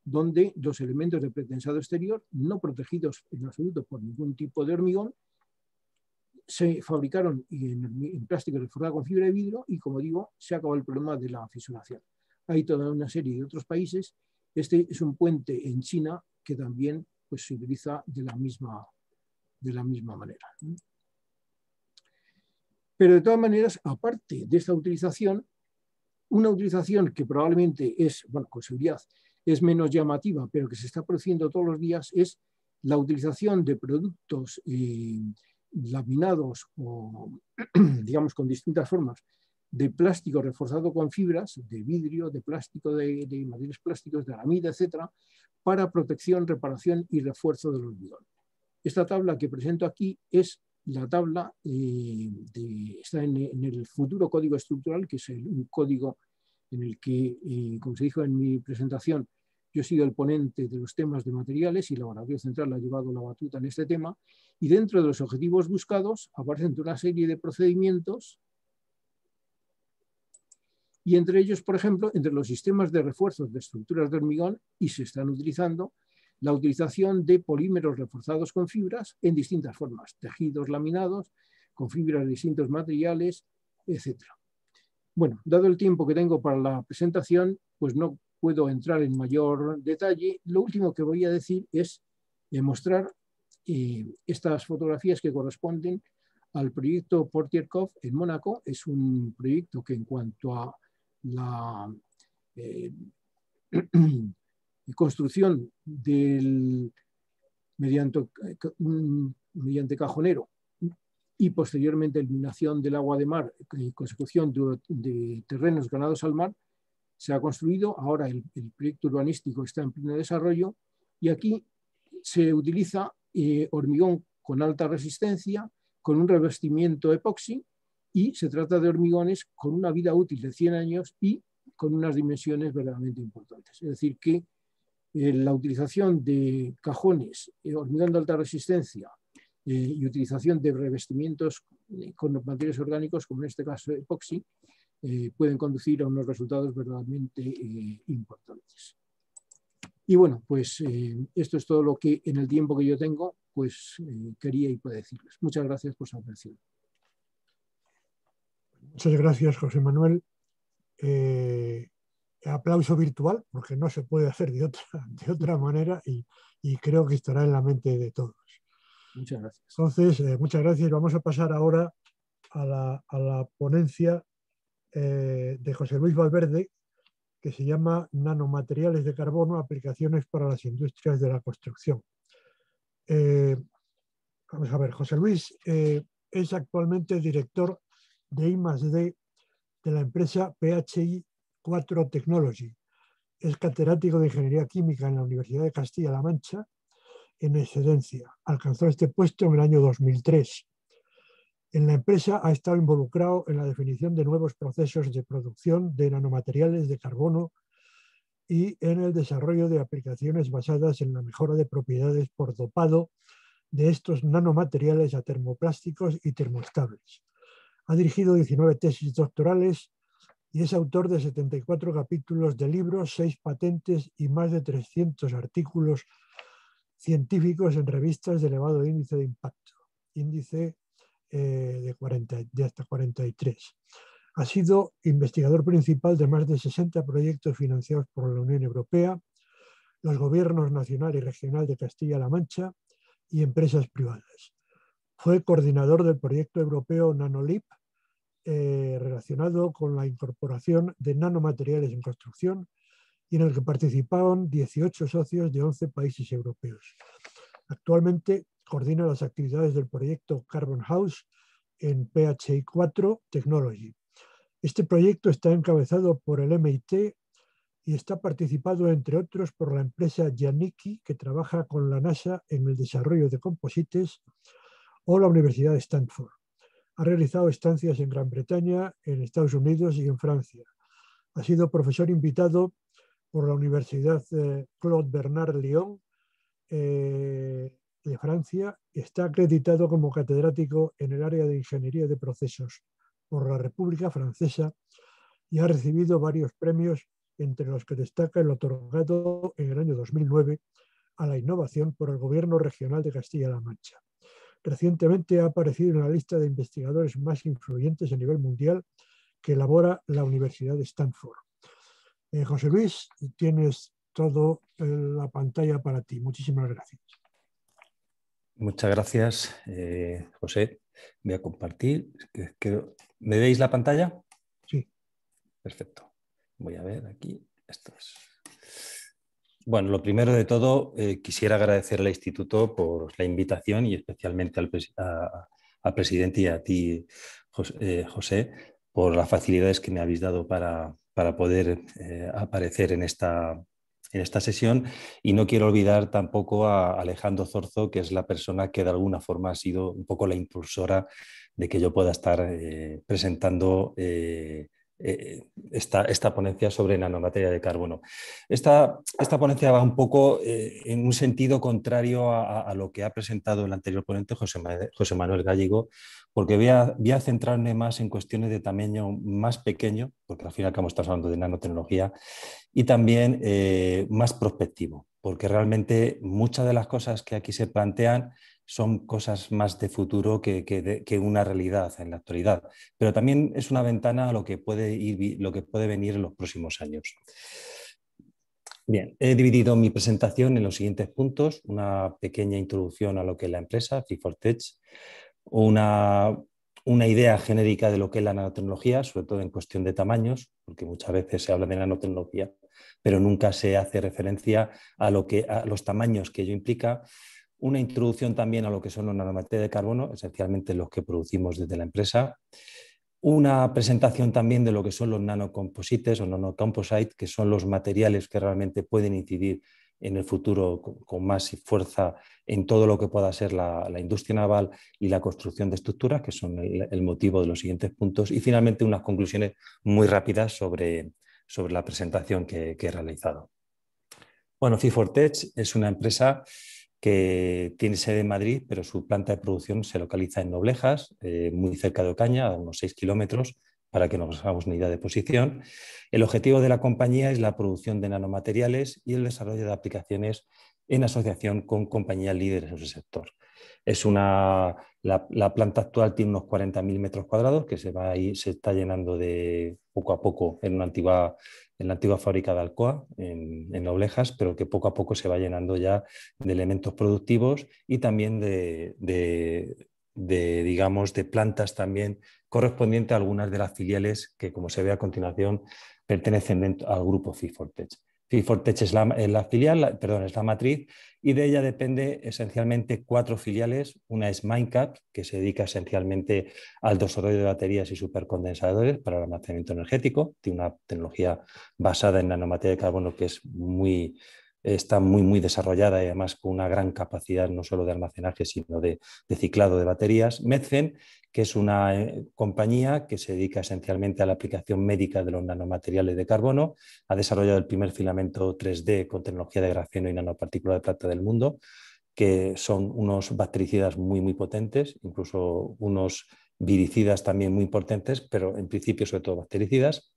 donde los elementos de pretensado exterior, no protegidos en absoluto por ningún tipo de hormigón, se fabricaron en plástico reforzado con fibra de vidrio y, como digo, se acabó el problema de la fisuración. Hay toda una serie de otros países. Este es un puente en China que también pues, se utiliza de la misma manera. Pero de todas maneras, aparte de esta utilización, una utilización que probablemente es, bueno, con seguridad, es menos llamativa, pero que se está produciendo todos los días, es la utilización de productos laminados o, digamos, con distintas formas de plástico reforzado con fibras, de vidrio, de plástico, de materiales plásticos, de aramida, etcétera, para protección, reparación y refuerzo del hormigón. Esta tabla que presento aquí es la tabla, está en el futuro código estructural, que es un código en el que, como se dijo en mi presentación, Yo he sido el ponente de los temas de materiales y el laboratorio central ha llevado la batuta en este tema, y dentro de los objetivos buscados aparecen una serie de procedimientos, y entre ellos, por ejemplo, entre los sistemas de refuerzos de estructuras de hormigón, y se están utilizando la utilización de polímeros reforzados con fibras en distintas formas, tejidos laminados, con fibras de distintos materiales, etc. Bueno, dado el tiempo que tengo para la presentación, pues no puedo entrar en mayor detalle. Lo último que voy a decir es mostrar estas fotografías que corresponden al proyecto Portierkov en Mónaco. Es un proyecto que en cuanto a la construcción mediante cajonero y posteriormente eliminación del agua de mar y consecución de terrenos ganados al mar, se ha construido. Ahora el proyecto urbanístico está en pleno desarrollo y aquí se utiliza hormigón con alta resistencia, con un revestimiento epoxi, y se trata de hormigones con una vida útil de 100 años y con unas dimensiones verdaderamente importantes. Es decir, que la utilización de cajones, hormigón de alta resistencia y utilización de revestimientos con materiales orgánicos, como en este caso epoxi, pueden conducir a unos resultados verdaderamente importantes. Y bueno, pues esto es todo lo que en el tiempo que yo tengo, pues quería y puedo decirles. Muchas gracias por su atención. Muchas gracias, José Manuel. Aplauso virtual, porque no se puede hacer de otra manera y creo que estará en la mente de todos. Muchas gracias. Entonces, muchas gracias. Vamos a pasar ahora a la ponencia de José Luis Valverde, que se llama Nanomateriales de carbono, aplicaciones para las industrias de la construcción. Vamos a ver, José Luis es actualmente director de I+D de la empresa PHI 4 Technology. Es catedrático de Ingeniería Química en la Universidad de Castilla-La Mancha, en excedencia. Alcanzó este puesto en el año 2003. En la empresa ha estado involucrado en la definición de nuevos procesos de producción de nanomateriales de carbono y en el desarrollo de aplicaciones basadas en la mejora de propiedades por dopado de estos nanomateriales a termoplásticos y termoestables. Ha dirigido 19 tesis doctorales y es autor de 74 capítulos de libros, 6 patentes y más de 300 artículos científicos en revistas de elevado índice de impacto, índice de hasta 43. Ha sido investigador principal de más de 60 proyectos financiados por la Unión Europea, los gobiernos nacional y regional de Castilla-La Mancha y empresas privadas. Fue coordinador del proyecto europeo NanoLeap, relacionado con la incorporación de nanomateriales en construcción y en el que participaban 18 socios de 11 países europeos. Actualmente coordina las actividades del proyecto Carbon House en PHI 4 Technology. Este proyecto está encabezado por el MIT y está participado, entre otros, por la empresa Janicki, que trabaja con la NASA en el desarrollo de composites, o la Universidad de Stanford. Ha realizado estancias en Gran Bretaña, en Estados Unidos y en Francia. Ha sido profesor invitado por la Universidad Claude Bernard Lyon de Francia. Está acreditado como catedrático en el área de Ingeniería de Procesos por la República Francesa y ha recibido varios premios, entre los que destaca el otorgado en el año 2009 a la innovación por el Gobierno Regional de Castilla-La Mancha. Recientemente ha aparecido en la lista de investigadores más influyentes a nivel mundial que elabora la Universidad de Stanford. José Luis, tienes toda la pantalla para ti. Muchísimas gracias. Muchas gracias, José. Voy a compartir. ¿Me veis la pantalla? Sí. Perfecto. Voy a ver aquí. Esto es. Bueno, lo primero de todo, quisiera agradecer al Instituto por la invitación y especialmente al presidente y a ti, José, por las facilidades que me habéis dado para poder aparecer en esta sesión. Y no quiero olvidar tampoco a Alejandro Zorzo, que es la persona que de alguna forma ha sido un poco la impulsora de que yo pueda estar presentando esta ponencia sobre nanomateria de carbono. Esta ponencia va un poco en un sentido contrario a lo que ha presentado el anterior ponente, José Manuel Gallego, porque voy a centrarme más en cuestiones de tamaño más pequeño, porque al final estamos hablando de nanotecnología, y también más prospectivo, porque realmente muchas de las cosas que aquí se plantean son cosas más de futuro que una realidad en la actualidad, pero también es una ventana a lo que puede venir en los próximos años. Bien, he dividido mi presentación en los siguientes puntos: una pequeña introducción a lo que es la empresa, Fit4Tech, una idea genérica de lo que es la nanotecnología, sobre todo en cuestión de tamaños, porque muchas veces se habla de nanotecnología, pero nunca se hace referencia a los tamaños que ello implica. Una introducción también a lo que son los nanomateriales de carbono, esencialmente los que producimos desde la empresa. Una presentación también de lo que son los nanocomposites o nanocomposites, que son los materiales que realmente pueden incidir en el futuro con más fuerza en todo lo que pueda ser la industria naval y la construcción de estructuras, que son el motivo de los siguientes puntos. Y finalmente unas conclusiones muy rápidas sobre la presentación que he realizado. Bueno, Fit4Tech es una empresa que tiene sede en Madrid, pero su planta de producción se localiza en Noblejas, muy cerca de Ocaña, a unos 6 kilómetros, para que nos hagamos una idea de posición. El objetivo de la compañía es la producción de nanomateriales y el desarrollo de aplicaciones en asociación con compañías líderes en su sector. La planta actual tiene unos 40.000 metros cuadrados que se está llenando de poco a poco en la antigua fábrica de Alcoa, en Noblejas, pero que poco a poco se va llenando ya de elementos productivos y también digamos, de plantas también correspondientes a algunas de las filiales que, como se ve a continuación, pertenecen al grupo Fit4Tech. Fit4Tech es la filial, perdón, es la matriz, y de ella depende esencialmente 4 filiales. Una es Minecap, que se dedica esencialmente al desarrollo de baterías y supercondensadores para el almacenamiento energético. Tiene una tecnología basada en nanomateria de carbono que está muy desarrollada y además con una gran capacidad no solo de almacenaje, sino de ciclado de baterías. Medfen, que es una compañía que se dedica esencialmente a la aplicación médica de los nanomateriales de carbono, ha desarrollado el primer filamento 3D con tecnología de grafeno y nanopartícula de plata del mundo, que son unos bactericidas muy potentes, incluso unos viricidas también muy potentes, pero en principio sobre todo bactericidas.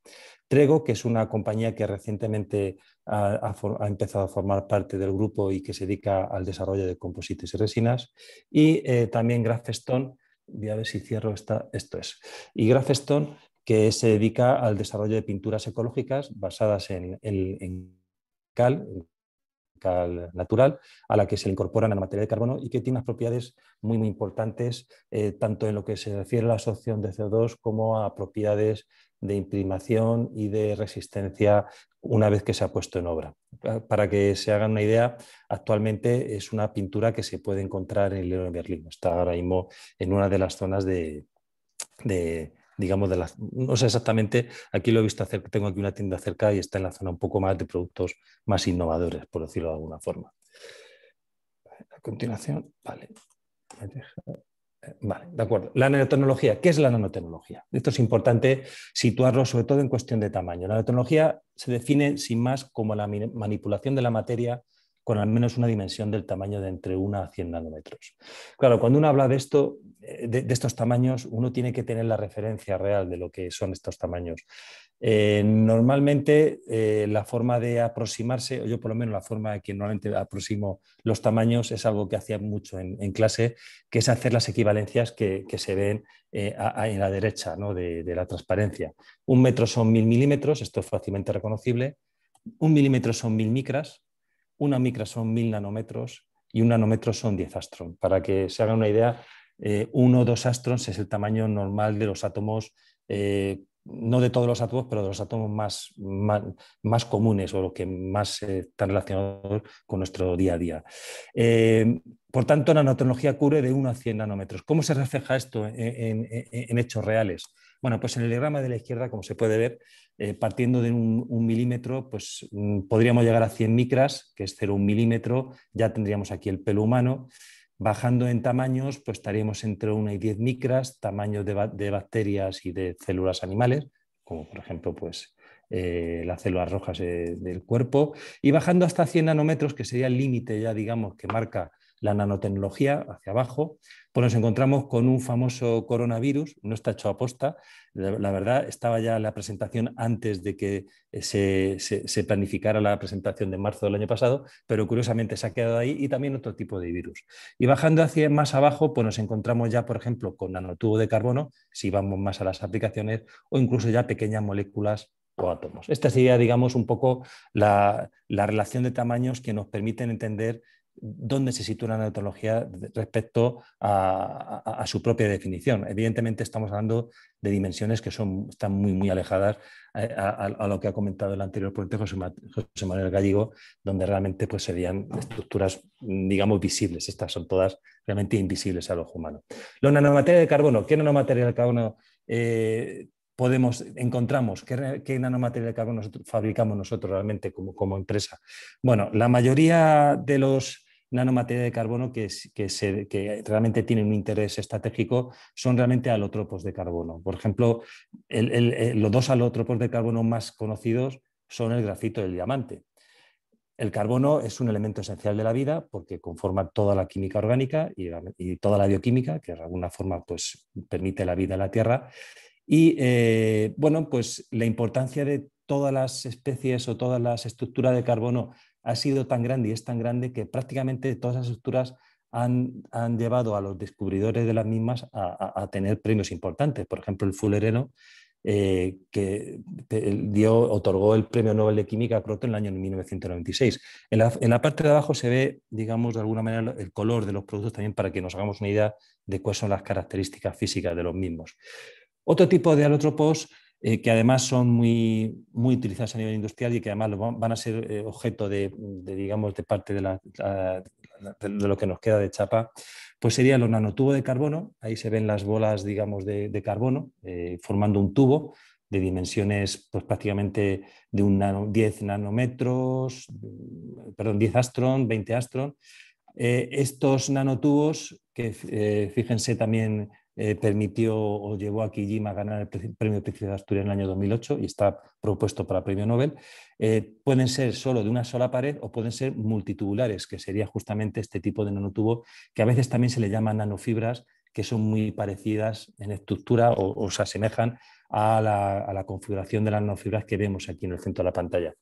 Trego, que es una compañía que recientemente ha empezado a formar parte del grupo y que se dedica al desarrollo de composites y resinas. Y también Grafestone, voy a ver si cierro esto es. Y Grafestone, que se dedica al desarrollo de pinturas ecológicas basadas en cal natural, a la que se le incorpora nanomateria de carbono y que tiene unas propiedades muy importantes, tanto en lo que se refiere a la absorción de CO2 como a propiedades de imprimación y de resistencia una vez que se ha puesto en obra. Para que se hagan una idea, actualmente es una pintura que se puede encontrar en el Leroy Merlin. Está ahora mismo en una de las zonas digamos, no sé exactamente, aquí lo he visto hacer, tengo aquí una tienda cerca y está en la zona un poco más de productos más innovadores, por decirlo de alguna forma. A continuación, vale, de acuerdo. La nanotecnología, ¿qué es la nanotecnología? Esto es importante situarlo sobre todo en cuestión de tamaño. La nanotecnología se define sin más como la manipulación de la materia con al menos una dimensión del tamaño de entre 1 a 100 nanómetros. Claro, cuando uno habla de estos tamaños, uno tiene que tener la referencia real de lo que son estos tamaños. Normalmente la forma de aproximarse, o yo por lo menos la forma de que normalmente aproximo los tamaños es algo que hacía mucho en clase, que es hacer las equivalencias que se ven en la derecha, ¿no? de la transparencia. 1 metro son 1000 milímetros, esto es fácilmente reconocible. 1 milímetro son 1000 micras. 1 micra son 1000 nanómetros y 1 nanómetro son 10 astrons. Para que se hagan una idea, 1 o 2 astrons es el tamaño normal de los átomos, no de todos los átomos, pero de los átomos más comunes o los que más están relacionados con nuestro día a día. Por tanto, nanotecnología cubre de 1 a 100 nanómetros. ¿Cómo se refleja esto en hechos reales? Bueno, pues en el diagrama de la izquierda, como se puede ver, partiendo de un milímetro, pues podríamos llegar a 100 micras, que es 0,1 milímetro, ya tendríamos aquí el pelo humano. Bajando en tamaños, pues estaríamos entre 1 y 10 micras, tamaños de bacterias y de células animales, como por ejemplo pues, las células rojas del cuerpo, y bajando hasta 100 nanómetros, que sería el límite ya, digamos, que marca la nanotecnología hacia abajo, pues nos encontramos con un famoso coronavirus. No está hecho a posta, la verdad, estaba ya la presentación antes de que se planificara la presentación de marzo del año pasado, pero curiosamente se ha quedado ahí, y también otro tipo de virus. Y bajando hacia más abajo, pues nos encontramos ya, por ejemplo, con nanotubos de carbono, si vamos más a las aplicaciones, o incluso ya pequeñas moléculas o átomos. Esta sería, digamos, un poco la relación de tamaños que nos permiten entender dónde se sitúa la nanotecnología respecto a su propia definición. Evidentemente estamos hablando de dimensiones que están muy alejadas a lo que ha comentado el anterior ponente José Manuel Gallego, donde realmente pues, serían estructuras, digamos, visibles. Estas son todas realmente invisibles al ojo humano. Los nanomateriales de carbono. ¿Qué nanomaterial de carbono encontramos? ¿Qué nanomaterial de carbono fabricamos nosotros realmente como empresa? Bueno, la mayoría de los nanomateriales de carbono que realmente tienen un interés estratégico son realmente alotropos de carbono. Por ejemplo, los dos alotropos de carbono más conocidos son el grafito y el diamante. El carbono es un elemento esencial de la vida porque conforma toda la química orgánica y toda la bioquímica, que de alguna forma pues, permite la vida en la Tierra. Y bueno, pues la importancia de todas las especies o todas las estructuras de carbono ha sido tan grande y es tan grande que prácticamente todas las estructuras han llevado a los descubridores de las mismas a tener premios importantes. Por ejemplo, el fullereno, que otorgó el Premio Nobel de Química a Croto en el año 1996. En la parte de abajo se ve, digamos, de alguna manera el color de los productos también para que nos hagamos una idea de cuáles son las características físicas de los mismos. Otro tipo de alótropos que además son muy utilizados a nivel industrial y que además van a ser objeto digamos, de parte de lo que nos queda de chapa, pues serían los nanotubos de carbono. Ahí se ven las bolas, digamos, de carbono formando un tubo de dimensiones pues, prácticamente de 10 nanómetros, perdón, 10 astron, 20 astron. Estos nanotubos, que fíjense también permitió o llevó a Kijima a ganar el Premio Príncipe de Asturias en el año 2008 y está propuesto para Premio Nobel, pueden ser solo de una sola pared o pueden ser multitubulares, que sería justamente este tipo de nanotubo, que a veces también se le llaman nanofibras, que son muy parecidas en estructura o se asemejan a la configuración de las nanofibras que vemos aquí en el centro de la pantalla.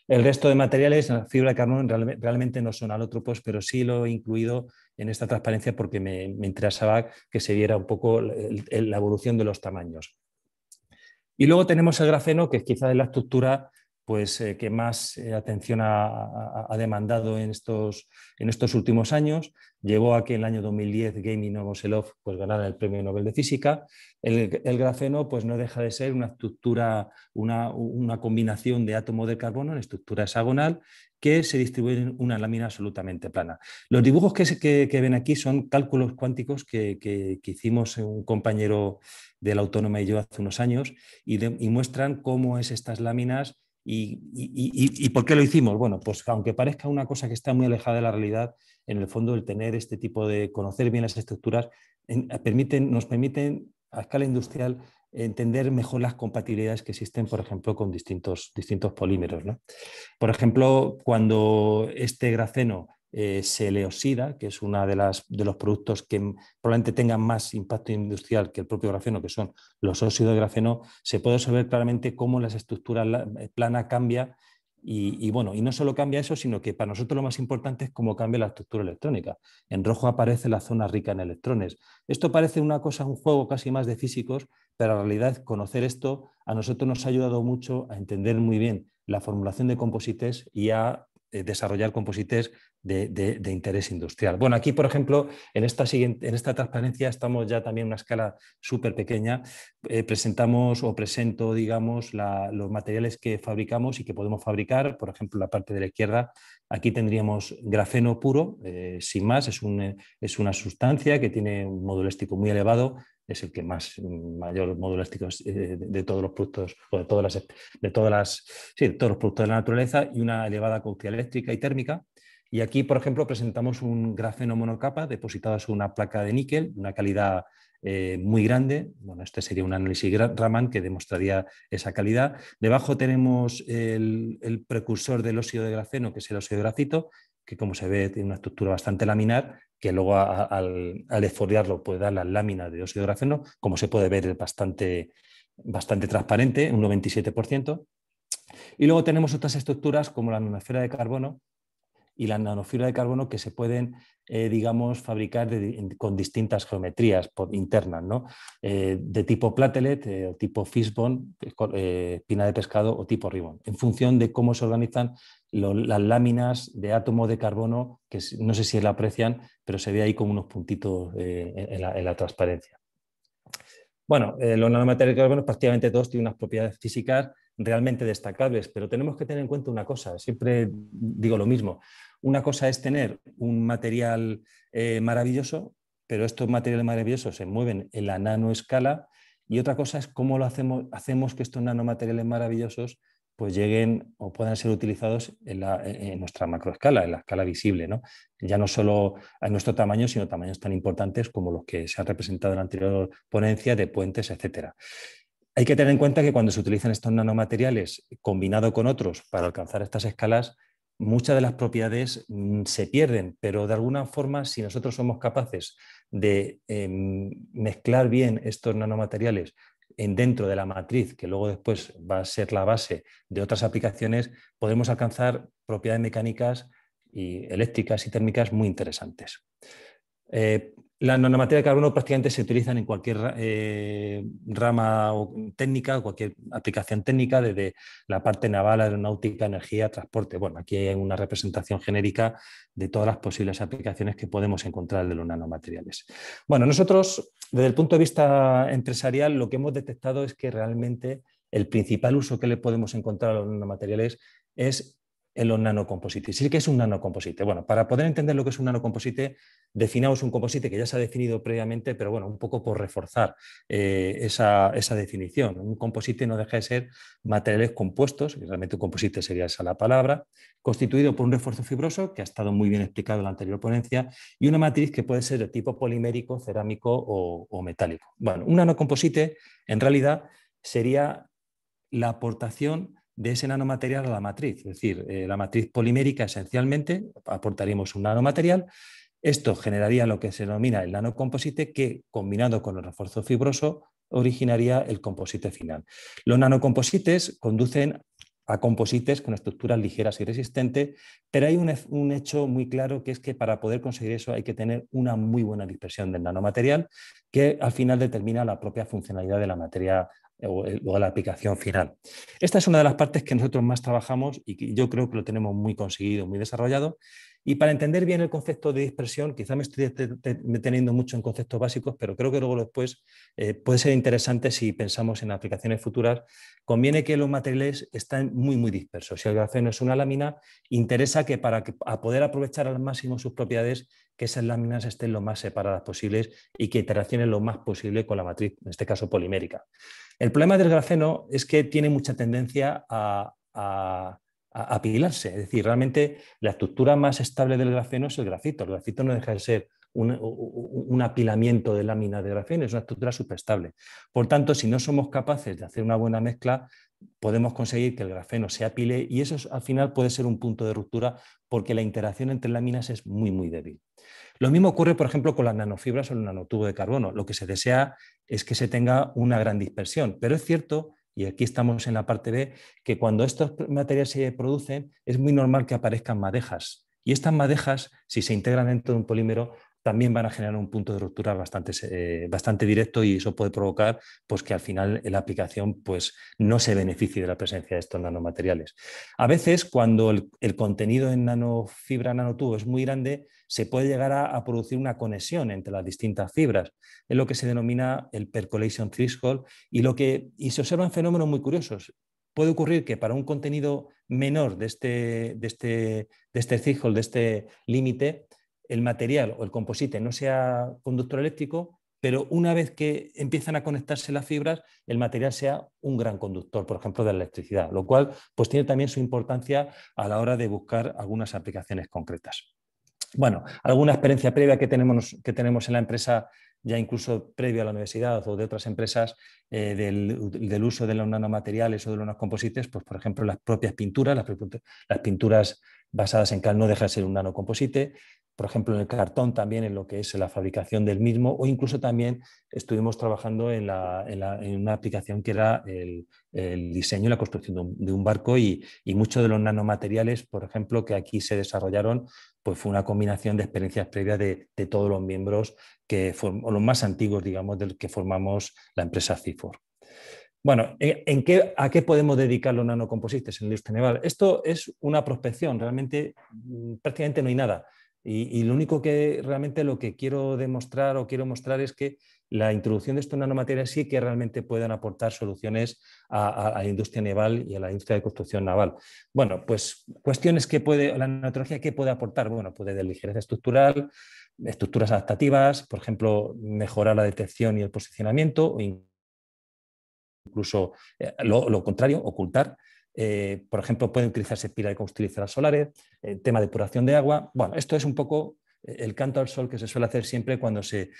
El resto de materiales, la fibra de carbono, realmente no son alótropos, pero sí lo he incluido en esta transparencia porque me interesaba que se viera un poco la evolución de los tamaños. Y luego tenemos el grafeno, que es quizás la estructura pues, que más atención ha demandado en estos últimos años. Llevó a que en el año 2010 Gami Novoselov pues, ganara el Premio Nobel de Física. El grafeno pues, no deja de ser una estructura, una combinación de átomos de carbono en estructura hexagonal que se distribuye en una lámina absolutamente plana. Los dibujos que ven aquí son cálculos cuánticos que hicimos un compañero de la Autónoma y yo hace unos años y muestran cómo es estas láminas. ¿Y por qué lo hicimos? Bueno, pues aunque parezca una cosa que está muy alejada de la realidad, en el fondo el tener este tipo de conocer bien las estructuras nos permiten a escala industrial entender mejor las compatibilidades que existen, por ejemplo, con distintos polímeros, ¿no? Por ejemplo, cuando este grafeno se le oxida, que es uno de los productos que probablemente tengan más impacto industrial que el propio grafeno, que son los óxidos de grafeno, se puede observar claramente cómo las estructuras plana cambia y no solo cambia eso, sino que para nosotros lo más importante es cómo cambia la estructura electrónica. En rojo aparece la zona rica en electrones. Esto parece una cosa, un juego casi más de físicos, pero en realidad conocer esto a nosotros nos ha ayudado mucho a entender muy bien la formulación de composites y a desarrollar composites de interés industrial. Bueno, aquí, por ejemplo, en esta transparencia estamos ya también en una escala súper pequeña. Presento, digamos, los materiales que fabricamos y que podemos fabricar. Por ejemplo, en la parte de la izquierda, aquí tendríamos grafeno puro, sin más, es una sustancia que tiene un módulo elástico muy elevado, es el que mayor módulo elástico de todos los productos, o de todos los productos de la naturaleza, y una elevada conductividad eléctrica y térmica. Y aquí, por ejemplo, presentamos un grafeno monocapa depositado sobre una placa de níquel, de una calidad muy grande. Bueno, este sería un análisis Raman que demostraría esa calidad. Debajo tenemos el precursor del óxido de grafeno, que es el óxido de grafito, que como se ve tiene una estructura bastante laminar, que luego al esfoliarlo puede dar las láminas de óxido de grafeno. Como se puede ver, es bastante transparente, un 97%. Y luego tenemos otras estructuras como la nanosfera de carbono y la nanofibra de carbono que se pueden, digamos, fabricar con distintas geometrías internas, ¿no? De tipo platelet, o tipo fishbone, espina de pescado o tipo ribbon, en función de cómo se organizan las láminas de átomo de carbono, que no sé si la aprecian, pero se ve ahí como unos puntitos en la transparencia. Bueno, los nanomateriales de carbono prácticamente todos tienen unas propiedades físicas realmente destacables, pero tenemos que tener en cuenta una cosa, siempre digo lo mismo. Una cosa es tener un material maravilloso, pero estos materiales maravillosos se mueven en la nanoescala, y otra cosa es cómo lo hacemos que estos nanomateriales maravillosos pues lleguen o puedan ser utilizados en nuestra macroescala, en la escala visible, ¿no? Ya no solo a nuestro tamaño, sino tamaños tan importantes como los que se han representado en la anterior ponencia de puentes, etcétera. Hay que tener en cuenta que cuando se utilizan estos nanomateriales combinado con otros para alcanzar estas escalas, muchas de las propiedades se pierden, pero de alguna forma, si nosotros somos capaces de mezclar bien estos nanomateriales dentro de la matriz, que luego después va a ser la base de otras aplicaciones, podemos alcanzar propiedades mecánicas y eléctricas y térmicas muy interesantes. Las nanomaterias de carbono prácticamente se utilizan en cualquier rama técnica, cualquier aplicación técnica, desde la parte naval, aeronáutica, energía, transporte. Bueno, aquí hay una representación genérica de todas las posibles aplicaciones que podemos encontrar de los nanomateriales. Bueno, nosotros, desde el punto de vista empresarial, lo que hemos detectado es que realmente el principal uso que le podemos encontrar a los nanomateriales es en los nanocomposites. ¿Sí que es un nanocomposite? Bueno, para poder entender lo que es un nanocomposite, definamos un composite que ya se ha definido previamente, pero bueno, un poco por reforzar esa definición. Un composite no deja de ser materiales compuestos, y realmente un composite sería esa la palabra, constituido por un refuerzo fibroso, que ha estado muy bien explicado en la anterior ponencia, y una matriz que puede ser de tipo polimérico, cerámico o metálico. Bueno, un nanocomposite en realidad sería la aportación de ese nanomaterial a la matriz, es decir, la matriz polimérica esencialmente aportaríamos un nanomaterial. Esto generaría lo que se denomina el nanocomposite, que combinado con el refuerzo fibroso originaría el composite final. Los nanocomposites conducen a composites con estructuras ligeras y resistentes, pero hay un hecho muy claro, que es que para poder conseguir eso hay que tener una muy buena dispersión del nanomaterial, que al final determina la propia funcionalidad de la materia o la aplicación final. Esta es una de las partes que nosotros más trabajamos y que yo creo que lo tenemos muy conseguido, muy desarrollado. Y para entender bien el concepto de dispersión, quizá me estoy deteniendo mucho en conceptos básicos, pero creo que luego después puede ser interesante si pensamos en aplicaciones futuras. Conviene que los materiales estén muy, muy dispersos. Si el grafeno es una lámina, interesa que para poder aprovechar al máximo sus propiedades, que esas láminas estén lo más separadas posibles y que interaccionen lo más posible con la matriz, en este caso polimérica. El problema del grafeno es que tiene mucha tendencia a apilarse, es decir, realmente la estructura más estable del grafeno es el grafito. El grafito no deja de ser un apilamiento de láminas de grafeno, es una estructura superestable. Por tanto, si no somos capaces de hacer una buena mezcla, podemos conseguir que el grafeno se apile, y eso al final puede ser un punto de ruptura porque la interacción entre láminas es muy, muy débil. Lo mismo ocurre, por ejemplo, con las nanofibras o el nanotubo de carbono. Lo que se desea es que se tenga una gran dispersión, pero es cierto, y aquí estamos en la parte B, que cuando estos materiales se producen es muy normal que aparezcan madejas, y estas madejas, si se integran dentro de un polímero, también van a generar un punto de ruptura bastante directo, y eso puede provocar pues, que al final la aplicación pues, no se beneficie de la presencia de estos nanomateriales. A veces, cuando el contenido en nanofibra, nanotubo es muy grande, se puede llegar a producir una conexión entre las distintas fibras. Es lo que se denomina el percolation threshold, y se observan fenómenos muy curiosos. Puede ocurrir que para un contenido menor de este threshold, de este límite, el material o el composite no sea conductor eléctrico, pero una vez que empiezan a conectarse las fibras, el material sea un gran conductor, por ejemplo, de la electricidad, lo cual pues tiene también su importancia a la hora de buscar algunas aplicaciones concretas. Bueno, alguna experiencia previa que tenemos en la empresa, ya incluso previo a la universidad o de otras empresas, del uso de los nanomateriales o de los nanocomposites, pues por ejemplo las propias pinturas, las pinturas basadas en cal no deja de ser un nanocomposite, por ejemplo en el cartón también en lo que es la fabricación del mismo, o incluso también estuvimos trabajando en una aplicación que era el diseño y la construcción de un barco y muchos de los nanomateriales, por ejemplo, que aquí se desarrollaron, pues fue una combinación de experiencias previas de todos los miembros, o los más antiguos, digamos, del que formamos la empresa CIFOR. Bueno, ¿a qué podemos dedicar los nanocomposites en la industria naval? Esto es una prospección, realmente prácticamente no hay nada. Y lo único que realmente lo que quiero demostrar o quiero mostrar es que la introducción de estos nanomateriales sí que realmente pueden aportar soluciones a la industria naval y a la industria de construcción naval. Bueno, pues cuestiones que la nanotecnología, ¿qué puede aportar? Bueno, puede de ligereza estructural, estructuras adaptativas, por ejemplo, mejorar la detección y el posicionamiento, o incluso lo contrario, ocultar. Por ejemplo, pueden utilizarse pilas de combustibles solares, tema de depuración de agua. Bueno, esto es un poco el canto al sol que se suele hacer siempre cuando se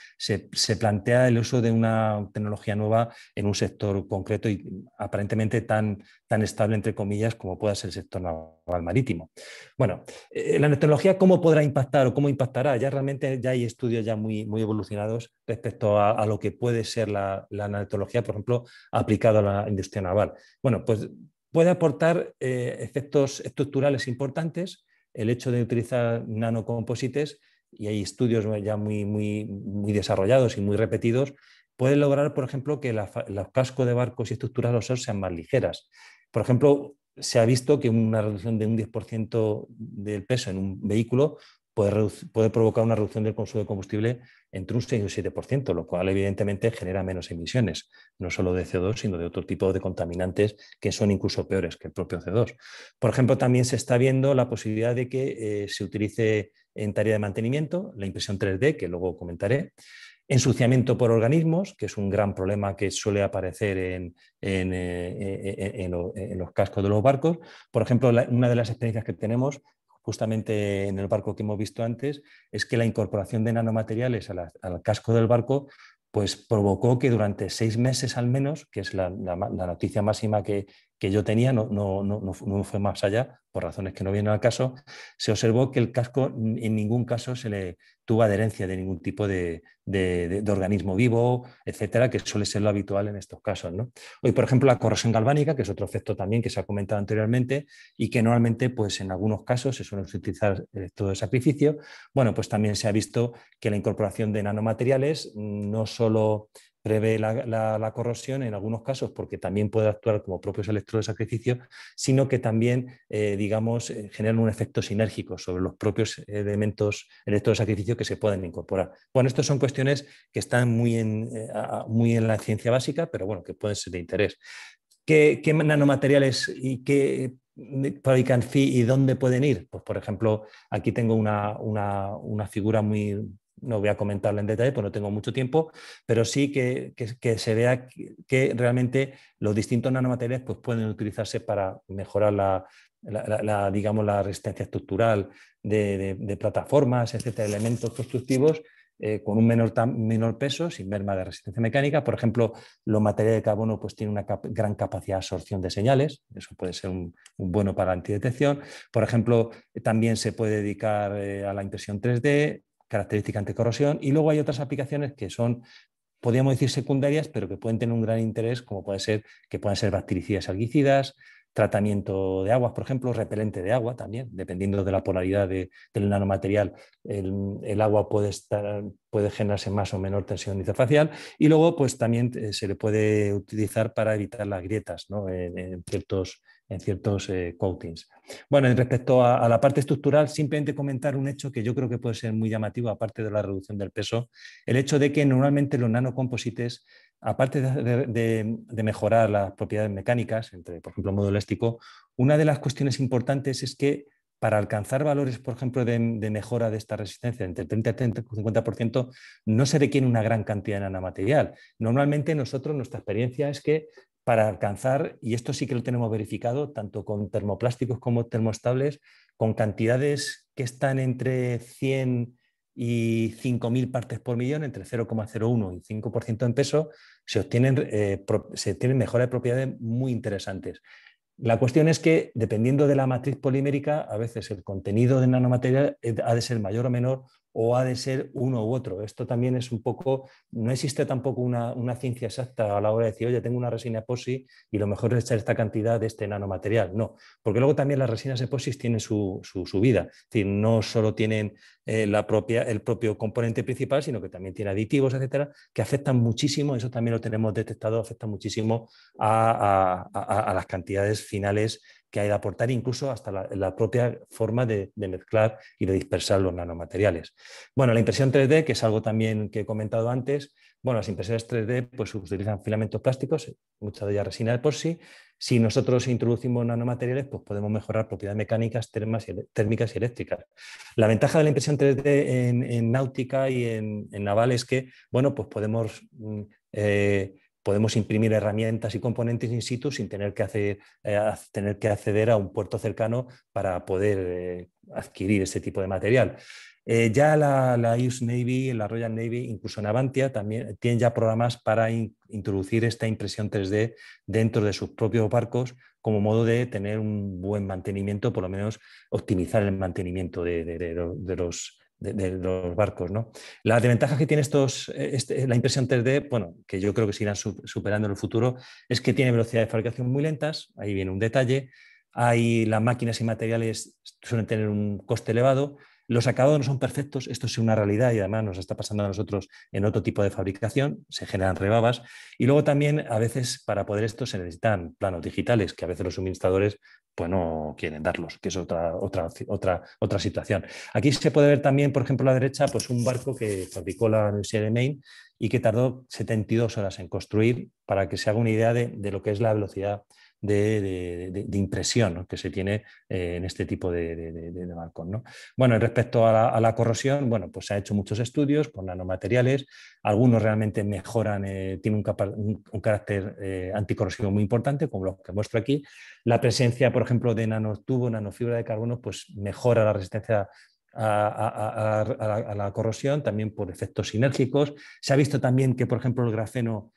plantea el uso de una tecnología nueva en un sector concreto y aparentemente tan estable, entre comillas, como pueda ser el sector naval marítimo. Bueno, la nanotecnología, ¿cómo podrá impactar o cómo impactará? Ya realmente ya hay estudios ya muy evolucionados respecto a lo que puede ser la nanotecnología, por ejemplo, aplicado a la industria naval. Bueno, pues puede aportar efectos estructurales importantes el hecho de utilizar nanocomposites, y hay estudios ya muy desarrollados y muy repetidos, puede lograr, por ejemplo, que los cascos de barcos y estructuras offshore sean más ligeras. Por ejemplo, se ha visto que una reducción de un 10% del peso en un vehículo puede provocar una reducción del consumo de combustible entre un 6 y un 7%, lo cual evidentemente genera menos emisiones, no solo de CO2, sino de otro tipo de contaminantes que son incluso peores que el propio CO2. Por ejemplo, también se está viendo la posibilidad de que se utilice en tarea de mantenimiento la impresión 3D, que luego comentaré, ensuciamiento por organismos, que es un gran problema que suele aparecer en los cascos de los barcos. Por ejemplo, una de las experiencias que tenemos justamente en el barco que hemos visto antes, es que la incorporación de nanomateriales al casco del barco pues provocó que durante 6 meses al menos, que es la noticia máxima que yo tenía, no fue más allá, por razones que no vienen al caso, se observó que el casco en ningún caso se le tuvo adherencia de ningún tipo de organismo vivo, etcétera, que suele ser lo habitual en estos casos, ¿no? Hoy, por ejemplo, la corrosión galvánica, que es otro efecto también que se ha comentado anteriormente y que normalmente, pues en algunos casos se suele utilizar todo el sacrificio. Bueno, pues también se ha visto que la incorporación de nanomateriales no solo prevé la corrosión en algunos casos, porque también puede actuar como propios electrodos de sacrificio, sino que también, generan un efecto sinérgico sobre los propios electrodos de sacrificio que se pueden incorporar. Bueno, estas son cuestiones que están muy en la ciencia básica, pero bueno, que pueden ser de interés. ¿Qué nanomateriales y qué fabrican FI y dónde pueden ir? Pues, por ejemplo, aquí tengo una figura no voy a comentarla en detalle, pues no tengo mucho tiempo, pero sí que se vea que realmente los distintos nanomateriales pues pueden utilizarse para mejorar digamos, la resistencia estructural de plataformas, etcétera, elementos constructivos, con un menor peso, sin merma de resistencia mecánica. Por ejemplo, los materiales de carbono pues, tienen una gran capacidad de absorción de señales, eso puede ser un bueno para la antidetección. Por ejemplo, también se puede dedicar a la impresión 3D, característica anticorrosión, y luego hay otras aplicaciones que son, podríamos decir, secundarias, pero que pueden tener un gran interés, como pueden ser bactericidas y algicidas, tratamiento de aguas, por ejemplo, repelente de agua también, dependiendo de la polaridad del nanomaterial, el agua puede generarse más o menor tensión interfacial, y luego pues también se le puede utilizar para evitar las grietas, ¿no? en ciertos coatings. Bueno, respecto a la parte estructural, simplemente comentar un hecho que yo creo que puede ser muy llamativo, aparte de la reducción del peso, el hecho de que normalmente los nanocomposites, aparte de mejorar las propiedades mecánicas, por ejemplo, modo elástico, una de las cuestiones importantes es que para alcanzar valores, por ejemplo, de mejora de esta resistencia entre 30 y 50%, no se requiere una gran cantidad de nanomaterial. Normalmente nuestra experiencia es que para alcanzar, y esto sí que lo tenemos verificado, tanto con termoplásticos como termoestables, con cantidades que están entre 100 y 5.000 partes por millón, entre 0,01 y 5% en peso, se obtienen mejoras de propiedades muy interesantes. La cuestión es que, dependiendo de la matriz polimérica, a veces el contenido de nanomaterial ha de ser mayor o menor, o ha de ser uno u otro. Esto también es un poco, no existe tampoco una ciencia exacta a la hora de decir, oye, tengo una resina epoxi y lo mejor es echar esta cantidad de este nanomaterial. No, porque luego también las resinas epoxi tienen su vida. Es decir, no solo tienen el propio componente principal, sino que también tiene aditivos, etcétera, que afectan muchísimo, eso también lo tenemos detectado, afecta muchísimo a las cantidades finales que hay de aportar, incluso hasta la propia forma de mezclar y de dispersar los nanomateriales. Bueno, la impresión 3D, que es algo también que he comentado antes, bueno, las impresoras 3D pues utilizan filamentos plásticos, muchas de ellas resina epoxi. Si nosotros introducimos nanomateriales, pues podemos mejorar propiedades mecánicas, térmicas y eléctricas. La ventaja de la impresión 3D en náutica y en naval es que, bueno, pues podemos imprimir herramientas y componentes in situ sin tener que acceder a un puerto cercano para poder adquirir ese tipo de material. Ya la US Navy, la Royal Navy, incluso Navantia, también tienen ya programas para introducir esta impresión 3D dentro de sus propios barcos como modo de tener un buen mantenimiento, por lo menos optimizar el mantenimiento de los barcos, ¿no? La desventaja que tiene la impresión 3D, bueno, que yo creo que se irán superando en el futuro, es que tiene velocidades de fabricación muy lentas, ahí viene un detalle, las máquinas y materiales suelen tener un coste elevado, los acabados no son perfectos, esto es una realidad y además nos está pasando a nosotros en otro tipo de fabricación, se generan rebabas y luego también a veces para poder esto se necesitan planos digitales que a veces los suministradores pues no quieren darlos, que es otra situación. Aquí se puede ver también, por ejemplo, a la derecha, pues un barco que fabricó la Universidad de Maine y que tardó 72 horas en construir para que se haga una idea de lo que es la velocidad de impresión, ¿no?, que se tiene en este tipo de barcos, ¿no? Bueno, respecto a la corrosión, bueno, pues se han hecho muchos estudios con nanomateriales, algunos realmente mejoran, tienen un carácter anticorrosivo muy importante, como los que muestro aquí. La presencia, por ejemplo, de nanotubos, nanofibra de carbono, pues mejora la resistencia a la corrosión, también por efectos sinérgicos. Se ha visto también que, por ejemplo, el grafeno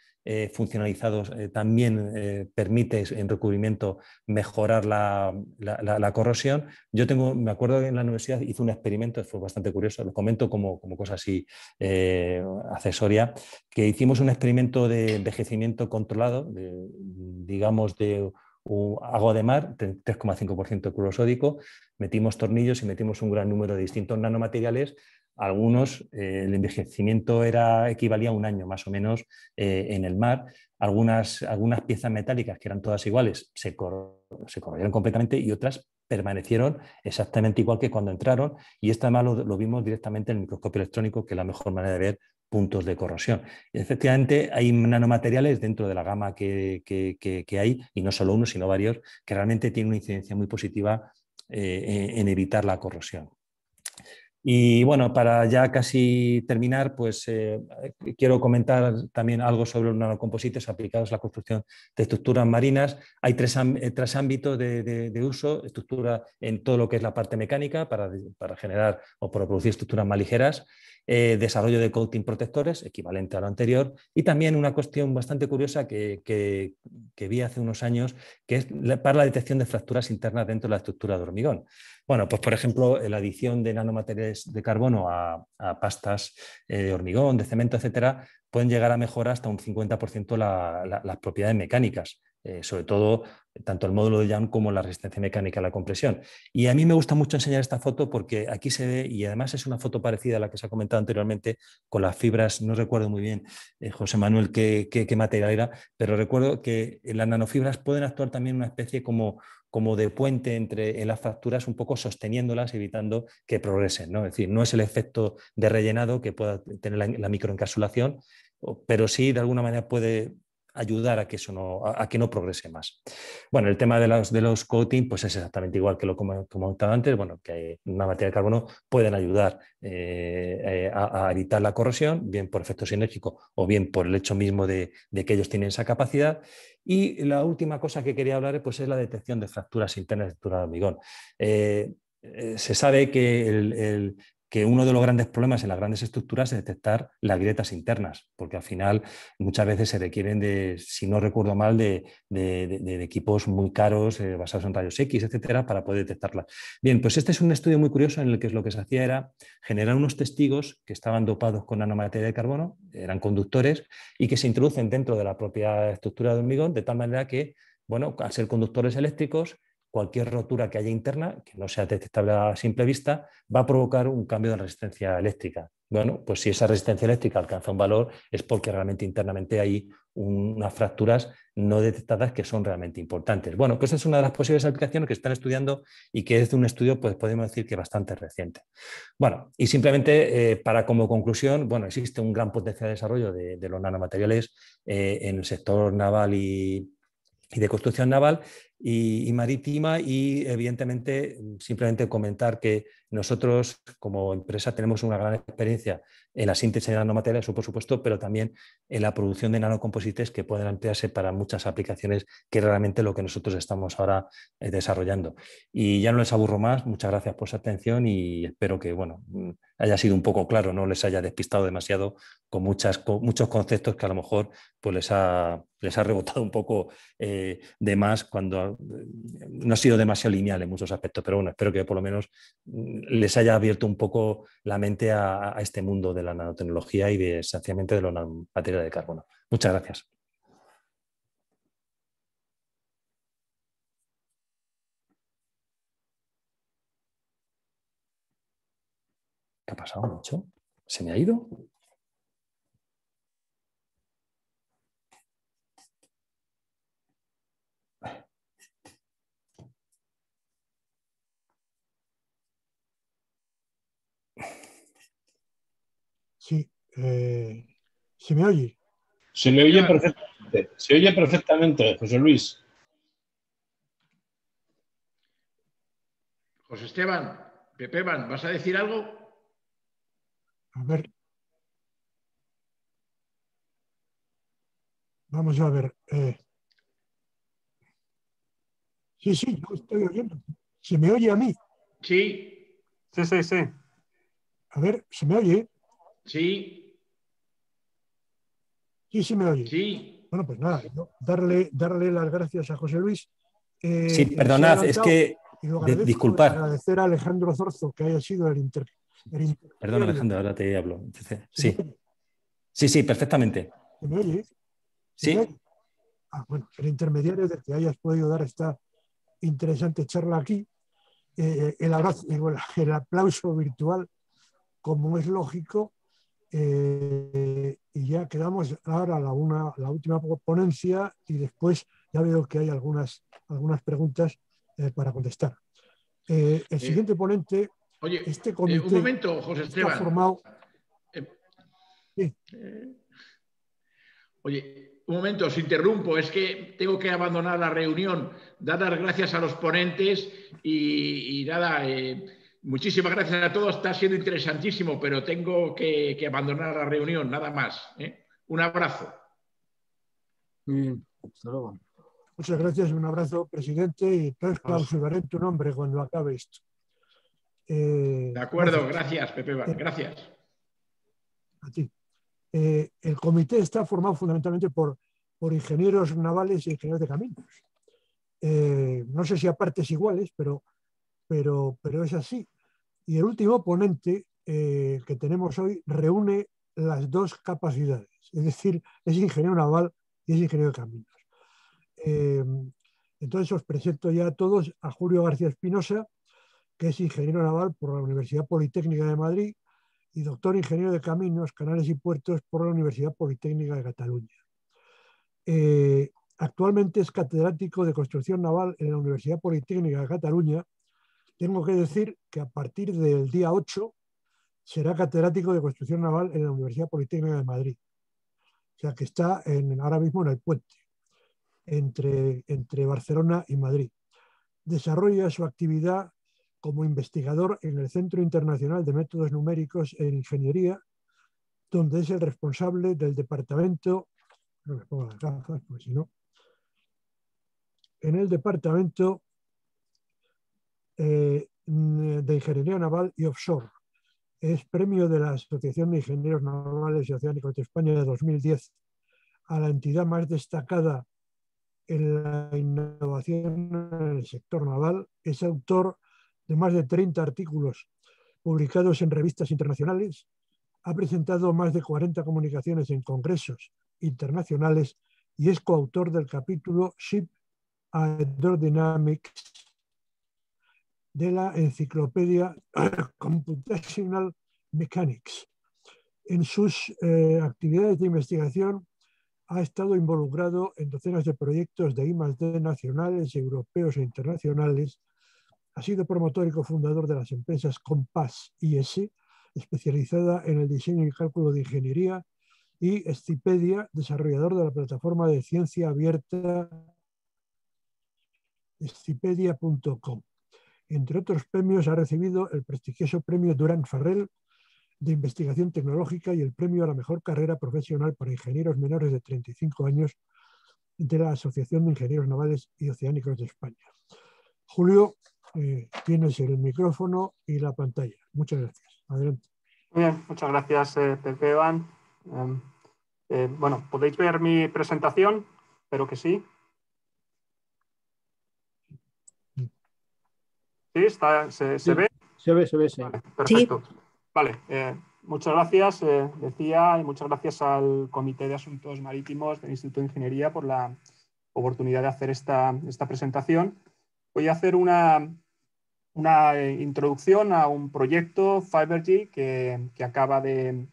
funcionalizados también permite en recubrimiento mejorar la corrosión. Yo me acuerdo que en la universidad hice un experimento, fue bastante curioso, lo comento como cosa así accesoria, que hicimos un experimento de envejecimiento controlado, digamos de agua de mar, 3,5% de cloruro sódico, metimos tornillos y metimos un gran número de distintos nanomateriales. Algunos, el envejecimiento equivalía a un año más o menos en el mar. Algunas piezas metálicas que eran todas iguales se corroyeron completamente y otras permanecieron exactamente igual que cuando entraron, y esto además lo vimos directamente en el microscopio electrónico, que es la mejor manera de ver puntos de corrosión. Y efectivamente hay nanomateriales dentro de la gama que hay, y no solo uno, sino varios, que realmente tienen una incidencia muy positiva en evitar la corrosión. Y bueno, para ya casi terminar, pues quiero comentar también algo sobre los nanocomposites aplicados a la construcción de estructuras marinas. Hay tres ámbitos de uso: estructura en todo lo que es la parte mecánica para generar o para producir estructuras más ligeras, desarrollo de coating protectores, equivalente a lo anterior, y también una cuestión bastante curiosa que vi hace unos años, que es para la detección de fracturas internas dentro de la estructura de hormigón. Bueno, pues por ejemplo, la adición de nanomateriales de carbono a pastas de hormigón, de cemento, etcétera, pueden llegar a mejorar hasta un 50% las propiedades mecánicas, sobre todo tanto el módulo de Young como la resistencia mecánica a la compresión. Y a mí me gusta mucho enseñar esta foto porque aquí se ve, y además es una foto parecida a la que se ha comentado anteriormente, con las fibras. No recuerdo muy bien, José Manuel, qué material era, pero recuerdo que las nanofibras pueden actuar también una especie como de puente entre las fracturas, un poco sosteniéndolas, evitando que progresen, ¿no? Es decir, no es el efecto de rellenado que pueda tener la microencapsulación, pero sí de alguna manera puede ayudar a que eso a que no progrese más. Bueno, el tema de los coating pues es exactamente igual que lo comentaba antes, bueno, que una materia de carbono pueden ayudar a evitar la corrosión, bien por efecto sinérgico o bien por el hecho mismo de que ellos tienen esa capacidad. Y la última cosa que quería hablar pues, es la detección de fracturas internas de estructura de hormigón. Se sabe que uno de los grandes problemas en las grandes estructuras es detectar las grietas internas, porque al final muchas veces se requieren de, si no recuerdo mal, de equipos muy caros basados en rayos X, etcétera, para poder detectarlas. Bien, pues este es un estudio muy curioso en el que lo que se hacía era generar unos testigos que estaban dopados con nanomateria de carbono, eran conductores, y que se introducen dentro de la propia estructura de hormigón, de tal manera que, bueno, al ser conductores eléctricos, cualquier rotura que haya interna, que no sea detectable a simple vista, va a provocar un cambio de resistencia eléctrica. Bueno, pues si esa resistencia eléctrica alcanza un valor es porque realmente internamente hay unas fracturas no detectadas que son realmente importantes. Bueno, pues esa es una de las posibles aplicaciones que están estudiando y que es de un estudio, pues podemos decir que bastante reciente. Bueno, y simplemente para como conclusión, bueno, existe un gran potencial de desarrollo de los nanomateriales en el sector naval y de construcción naval y marítima, y evidentemente simplemente comentar que nosotros como empresa tenemos una gran experiencia en la síntesis de nanomateriales, por supuesto, pero también en la producción de nanocomposites que pueden emplearse para muchas aplicaciones, que es realmente lo que nosotros estamos ahora desarrollando. Y ya no les aburro más, muchas gracias por su atención y espero que bueno, haya sido un poco claro, no les haya despistado demasiado con muchos conceptos que a lo mejor pues les ha rebotado un poco de más cuando no ha sido demasiado lineal en muchos aspectos, pero bueno, espero que por lo menos les haya abierto un poco la mente a este mundo de la nanotecnología y esencialmente de la nanomateria de carbono. Muchas gracias. ¿Qué ha pasado, Nacho? ¿Se me ha ido? Sí, ¿se me oye? Se le oye perfectamente. Se oye perfectamente, José Luis. José Esteban, Pepeban, ¿vas a decir algo? A ver. Vamos a ver. Sí, sí, yo estoy oyendo. ¿Se me oye a mí? Sí, Sí, sí, sí. A ver, ¿se me oye? sí, Sí, sí me oye. sí. Bueno, pues nada, darle las gracias a José Luis. Sí, Se ha perdonad, es adelantado que y lo agradezco. disculpar. Agradecer a Alejandro Zorzo que haya sido el Perdón, intermediario. Alejandro, ahora te hablo. ¿Se me Sí, oye? sí, sí, perfectamente. ¿Se me oye? ¿Se me Sí. oye? Bueno, el intermediario del que hayas podido dar esta interesante charla aquí. El abrazo, el aplauso virtual, como es lógico. Y ya quedamos ahora la última ponencia y después ya veo que hay algunas preguntas para contestar. El siguiente ponente, Oye, este un comité momento, José está Esteban. formado... Sí. Oye, un momento, os interrumpo, es que tengo que abandonar la reunión. Dar las gracias a los ponentes y nada, muchísimas gracias a todos, está siendo interesantísimo, pero tengo que abandonar la reunión, nada más. Un abrazo. Muy bien, hasta luego. Muchas gracias, un abrazo, presidente, y entonces clausuraré tu nombre cuando acabe esto. De acuerdo, Gracias, Pepe, gracias. A ti. El comité está formado fundamentalmente por ingenieros navales y ingenieros de caminos. No sé si a partes iguales, pero es así. Y el último ponente que tenemos hoy reúne las dos capacidades, es decir, es ingeniero naval y es ingeniero de caminos. Entonces os presento ya a todos a Julio García Espinosa, que es ingeniero naval por la Universidad Politécnica de Madrid y doctor ingeniero de caminos, canales y puertos por la Universidad Politécnica de Cataluña. Actualmente es catedrático de construcción naval en la Universidad Politécnica de Cataluña. Tengo que decir que a partir del día 8 será catedrático de construcción naval en la Universidad Politécnica de Madrid. o sea que está ahora mismo en el puente entre Barcelona y Madrid. Desarrolla su actividad como investigador en el Centro Internacional de Métodos Numéricos en Ingeniería, donde es el responsable del departamento, no me pongo las gafas, porque si no, en el departamento de Ingeniería Naval y Offshore. Es premio de la Asociación de Ingenieros Navales y Oceánicos de España de 2010 a la entidad más destacada en la innovación en el sector naval. Es autor de más de 30 artículos publicados en revistas internacionales. Ha presentado más de 40 comunicaciones en congresos internacionales y es coautor del capítulo Ship Hydrodynamics de la enciclopedia Computational Mechanics. En sus actividades de investigación ha estado involucrado en docenas de proyectos de I+D nacionales, europeos e internacionales. Ha sido promotor y cofundador de las empresas Compass IS, especializada en el diseño y cálculo de ingeniería, y Scipedia, desarrollador de la plataforma de ciencia abierta scipedia.com. Entre otros premios ha recibido el prestigioso premio Durán Farrell de investigación tecnológica y el premio a la mejor carrera profesional para ingenieros menores de 35 años de la Asociación de Ingenieros Navales y Oceánicos de España. Julio, tienes el micrófono y la pantalla. Muchas gracias. Adelante. Muy bien, muchas gracias, Pepe Iván. Bueno, ¿podéis ver mi presentación? Espero que sí. ¿Sí? ¿Se ve? Se ve, sí. Vale, perfecto. Sí. Vale, muchas gracias, decía, y muchas gracias al Comité de Asuntos Marítimos del Instituto de Ingeniería por la oportunidad de hacer esta presentación. Voy a hacer una introducción a un proyecto FiberG que acaba de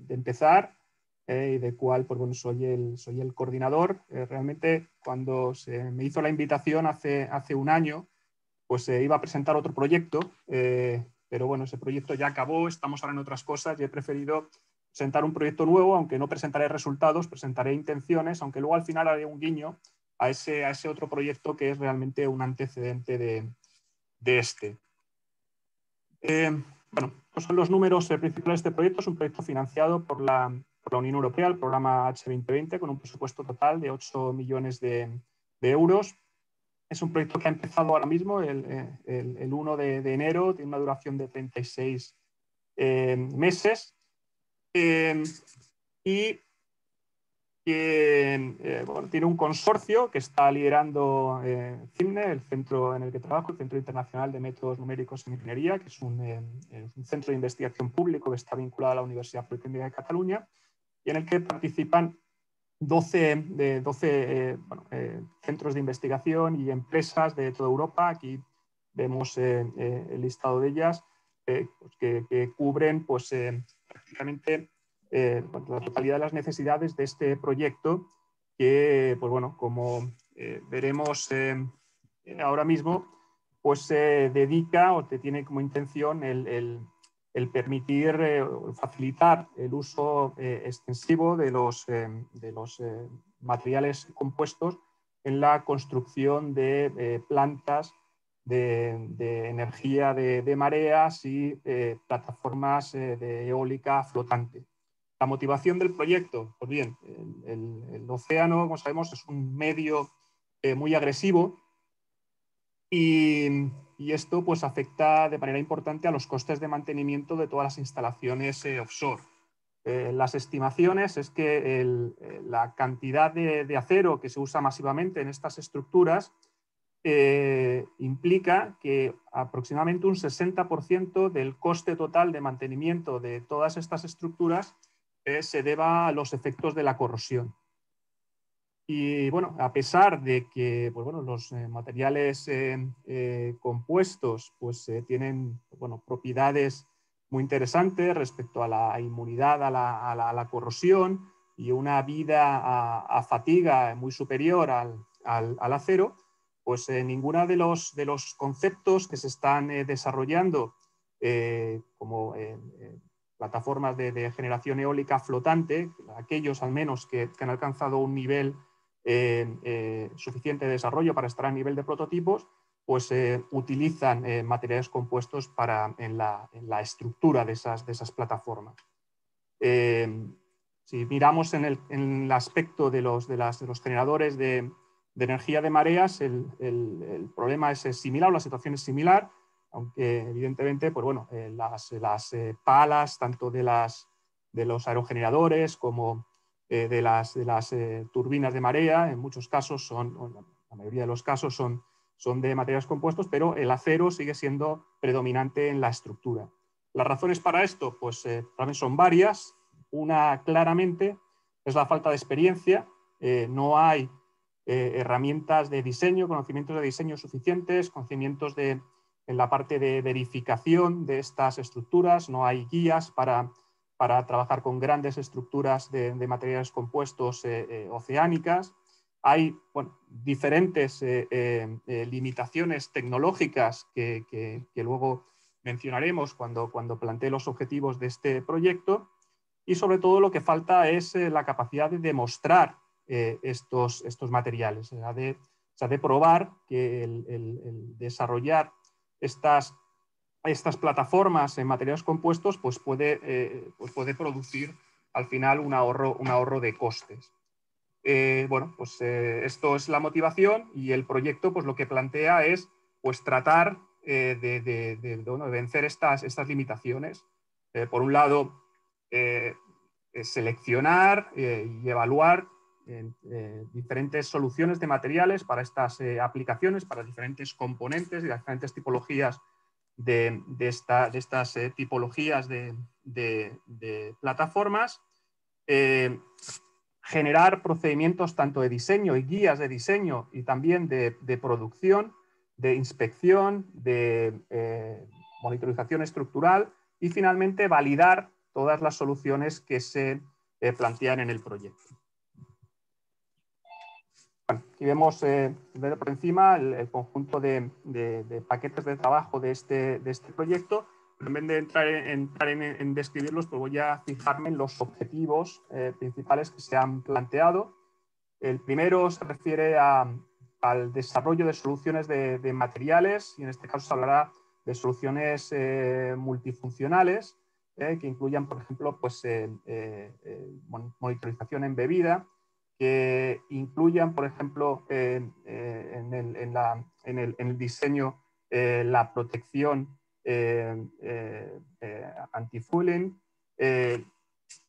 empezar y del cual pues, bueno, soy el coordinador. Realmente cuando se me hizo la invitación hace un año, pues iba a presentar otro proyecto, pero bueno, ese proyecto ya acabó, estamos ahora en otras cosas y he preferido presentar un proyecto nuevo, aunque no presentaré resultados, presentaré intenciones, aunque luego al final haré un guiño a ese otro proyecto que es realmente un antecedente de este. Bueno, pues son los números principales de este proyecto. Es un proyecto financiado por la Unión Europea, el programa H2020, con un presupuesto total de 8 millones de euros. Es un proyecto que ha empezado ahora mismo, el 1 de enero, tiene una duración de 36 meses y bueno, tiene un consorcio que está liderando CIMNE, el centro en el que trabajo, el Centro Internacional de Métodos Numéricos en Ingeniería, que es un centro de investigación público que está vinculado a la Universidad Politécnica de Cataluña y en el que participan 12 centros de investigación y empresas de toda Europa. Aquí vemos el listado de ellas que cubren pues, prácticamente la totalidad de las necesidades de este proyecto que, pues, bueno, como veremos ahora mismo, pues se dedica o tiene como intención el permitir facilitar el uso extensivo de los materiales compuestos en la construcción de plantas de energía de mareas y plataformas de eólica flotante. La motivación del proyecto, pues bien, el océano, como sabemos, es un medio muy agresivo y esto pues, afecta de manera importante a los costes de mantenimiento de todas las instalaciones offshore. Las estimaciones es que la cantidad de acero que se usa masivamente en estas estructuras implica que aproximadamente un 60% del coste total de mantenimiento de todas estas estructuras se deba a los efectos de la corrosión. Y bueno, a pesar de que pues, bueno, los materiales compuestos pues, tienen bueno, propiedades muy interesantes respecto a la inmunidad a la corrosión y una vida a fatiga muy superior al acero, pues ninguno de los conceptos que se están desarrollando como plataformas de generación eólica flotante, aquellos al menos que han alcanzado un nivel suficiente de desarrollo para estar a nivel de prototipos, pues utilizan materiales compuestos en la estructura de esas plataformas. Si miramos en el aspecto de los generadores de energía de mareas, el problema es similar, o la situación es similar, aunque evidentemente pues bueno, las palas tanto de los aerogeneradores como de las turbinas de marea, en muchos casos la mayoría de los casos son de materiales compuestos, pero el acero sigue siendo predominante en la estructura. Las razones para esto pues también son varias. Una claramente es la falta de experiencia. No hay herramientas de diseño, conocimientos de diseño suficientes, conocimientos en la parte de verificación de estas estructuras. No hay guías para trabajar con grandes estructuras de materiales compuestos oceánicas. Hay diferentes limitaciones tecnológicas que luego mencionaremos cuando plantee los objetivos de este proyecto. Y sobre todo lo que falta es la capacidad de demostrar estos materiales, de probar que el desarrollar estas plataformas en materiales compuestos pues puede producir al final un ahorro de costes. Esto es la motivación, y el proyecto pues lo que plantea es pues tratar de vencer estas limitaciones. Por un lado, seleccionar y evaluar diferentes soluciones de materiales para estas aplicaciones, para diferentes componentes y diferentes tipologías de estas tipologías de plataformas. Generar procedimientos tanto de diseño y guías de diseño y también de producción, de inspección, de monitorización estructural, y finalmente validar todas las soluciones que se plantean en el proyecto. Bueno, aquí vemos por encima el conjunto de paquetes de trabajo de este proyecto. En vez de entrar en describirlos, pues voy a fijarme en los objetivos principales que se han planteado. El primero se refiere al desarrollo de soluciones de materiales, y en este caso se hablará de soluciones multifuncionales que incluyan, por ejemplo, pues, monitorización embebida, que incluyan, por ejemplo, en el diseño la protección anti-fouling.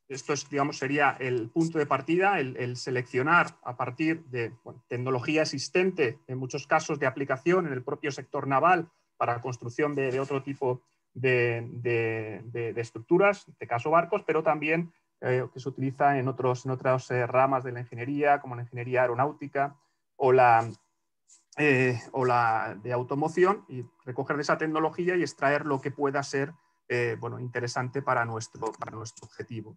Esto es, digamos, sería el punto de partida, el seleccionar a partir de tecnología existente, en muchos casos de aplicación en el propio sector naval para construcción de otro tipo de estructuras, en este caso barcos, pero también que se utiliza en otras ramas de la ingeniería, como la ingeniería aeronáutica o la de automoción, y recoger de esa tecnología y extraer lo que pueda ser interesante para nuestro objetivo.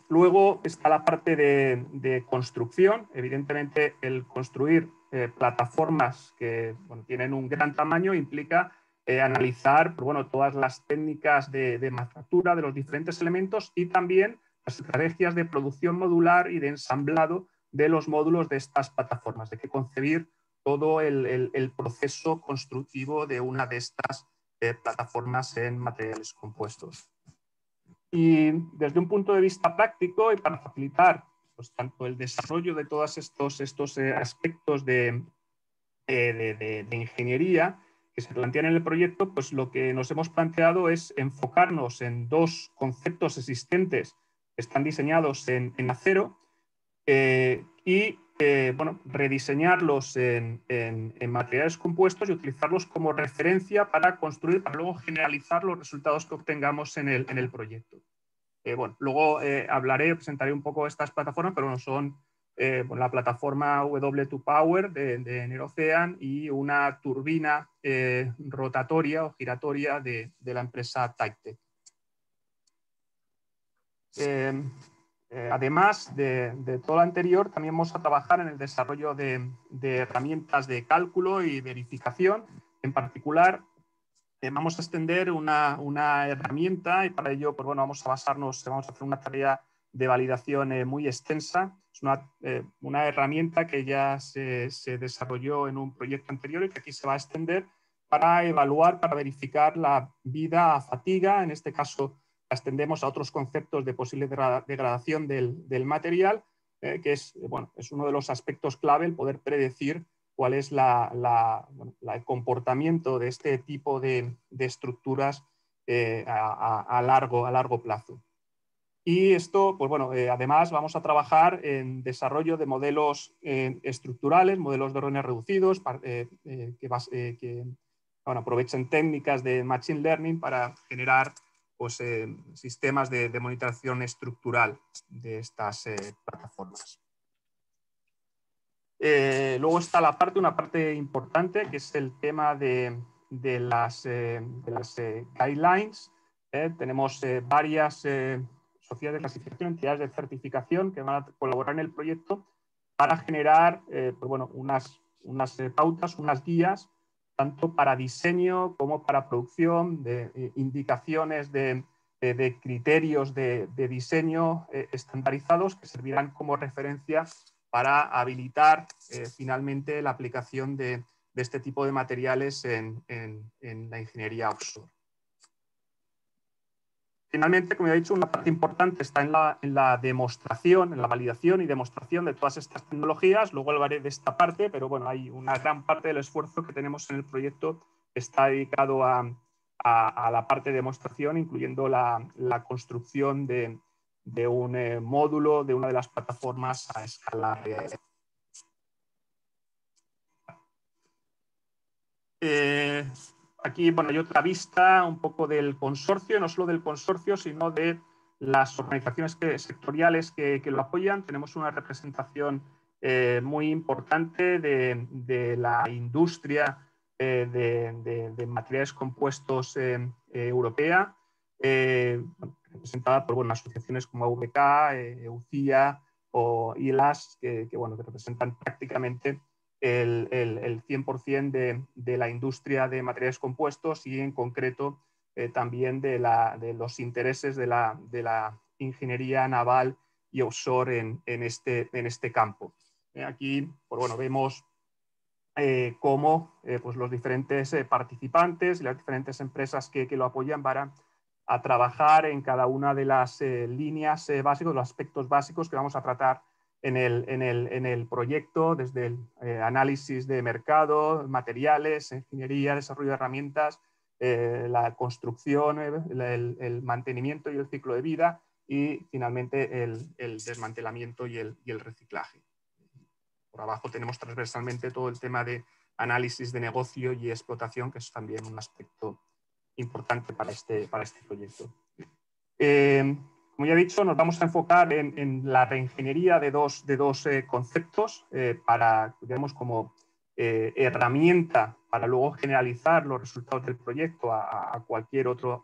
Luego está la parte de construcción. Evidentemente, el construir plataformas que tienen un gran tamaño implica analizar todas las técnicas de manufactura de los diferentes elementos, y también las estrategias de producción modular y de ensamblado de los módulos de estas plataformas. Hay que concebir todo el proceso constructivo de una de estas plataformas en materiales compuestos. Y desde un punto de vista práctico, y para facilitar pues, tanto el desarrollo de todos estos aspectos de ingeniería que se plantean en el proyecto, pues lo que nos hemos planteado es enfocarnos en dos conceptos existentes que están diseñados en acero y rediseñarlos en materiales compuestos y utilizarlos como referencia para construir, para luego generalizar los resultados que obtengamos en el proyecto. Luego presentaré un poco estas plataformas, pero no son la plataforma W2Power de Nerocean y una turbina rotatoria o giratoria de la empresa Type-Tech. Además de todo lo anterior, también vamos a trabajar en el desarrollo de herramientas de cálculo y verificación. En particular, vamos a extender una herramienta y para ello pues, bueno, vamos a hacer una tarea de validación muy extensa. Es una herramienta que ya se desarrolló en un proyecto anterior y que aquí se va a extender para evaluar, para verificar la vida a fatiga. En este caso la extendemos a otros conceptos de posible degradación del material, que es uno de los aspectos clave, el poder predecir cuál es el comportamiento de este tipo de estructuras a largo plazo. Y esto, pues bueno, además vamos a trabajar en desarrollo de modelos estructurales, modelos de órdenes reducidos, que aprovechen técnicas de Machine Learning para generar pues, sistemas de monitorización estructural de estas plataformas. Luego está una parte importante, que es el tema de las guidelines. Tenemos varias sociedades de clasificación, entidades de certificación que van a colaborar en el proyecto para generar unas pautas, unas guías, tanto para diseño como para producción, de indicaciones de criterios de diseño estandarizados que servirán como referencia para habilitar finalmente la aplicación de este tipo de materiales en la ingeniería offshore. Finalmente, como ya he dicho, una parte importante está en la demostración, en la validación y demostración de todas estas tecnologías. Luego hablaré de esta parte, pero bueno, hay una gran parte del esfuerzo que tenemos en el proyecto que está dedicado a la parte de demostración, incluyendo la construcción de un módulo de una de las plataformas a escala real. Aquí hay otra vista un poco del consorcio, no solo del consorcio, sino de las organizaciones sectoriales que lo apoyan. Tenemos una representación muy importante de la industria de materiales compuestos europea, representada por asociaciones como AVK, EUCIA o ILAS, que representan prácticamente el 100% de la industria de materiales compuestos y en concreto también de los intereses de la ingeniería naval y offshore en este campo. Aquí vemos cómo pues los diferentes participantes y las diferentes empresas que lo apoyan van a trabajar en cada una de las líneas básicas, los aspectos básicos que vamos a tratar en el proyecto, desde el análisis de mercado, materiales, ingeniería, desarrollo de herramientas, la construcción, el mantenimiento y el ciclo de vida y finalmente el desmantelamiento y el reciclaje. Por abajo tenemos transversalmente todo el tema de análisis de negocio y explotación, que es también un aspecto importante para este proyecto. Como ya he dicho, nos vamos a enfocar en la reingeniería de dos conceptos para, digamos, como herramienta para luego generalizar los resultados del proyecto a cualquier otra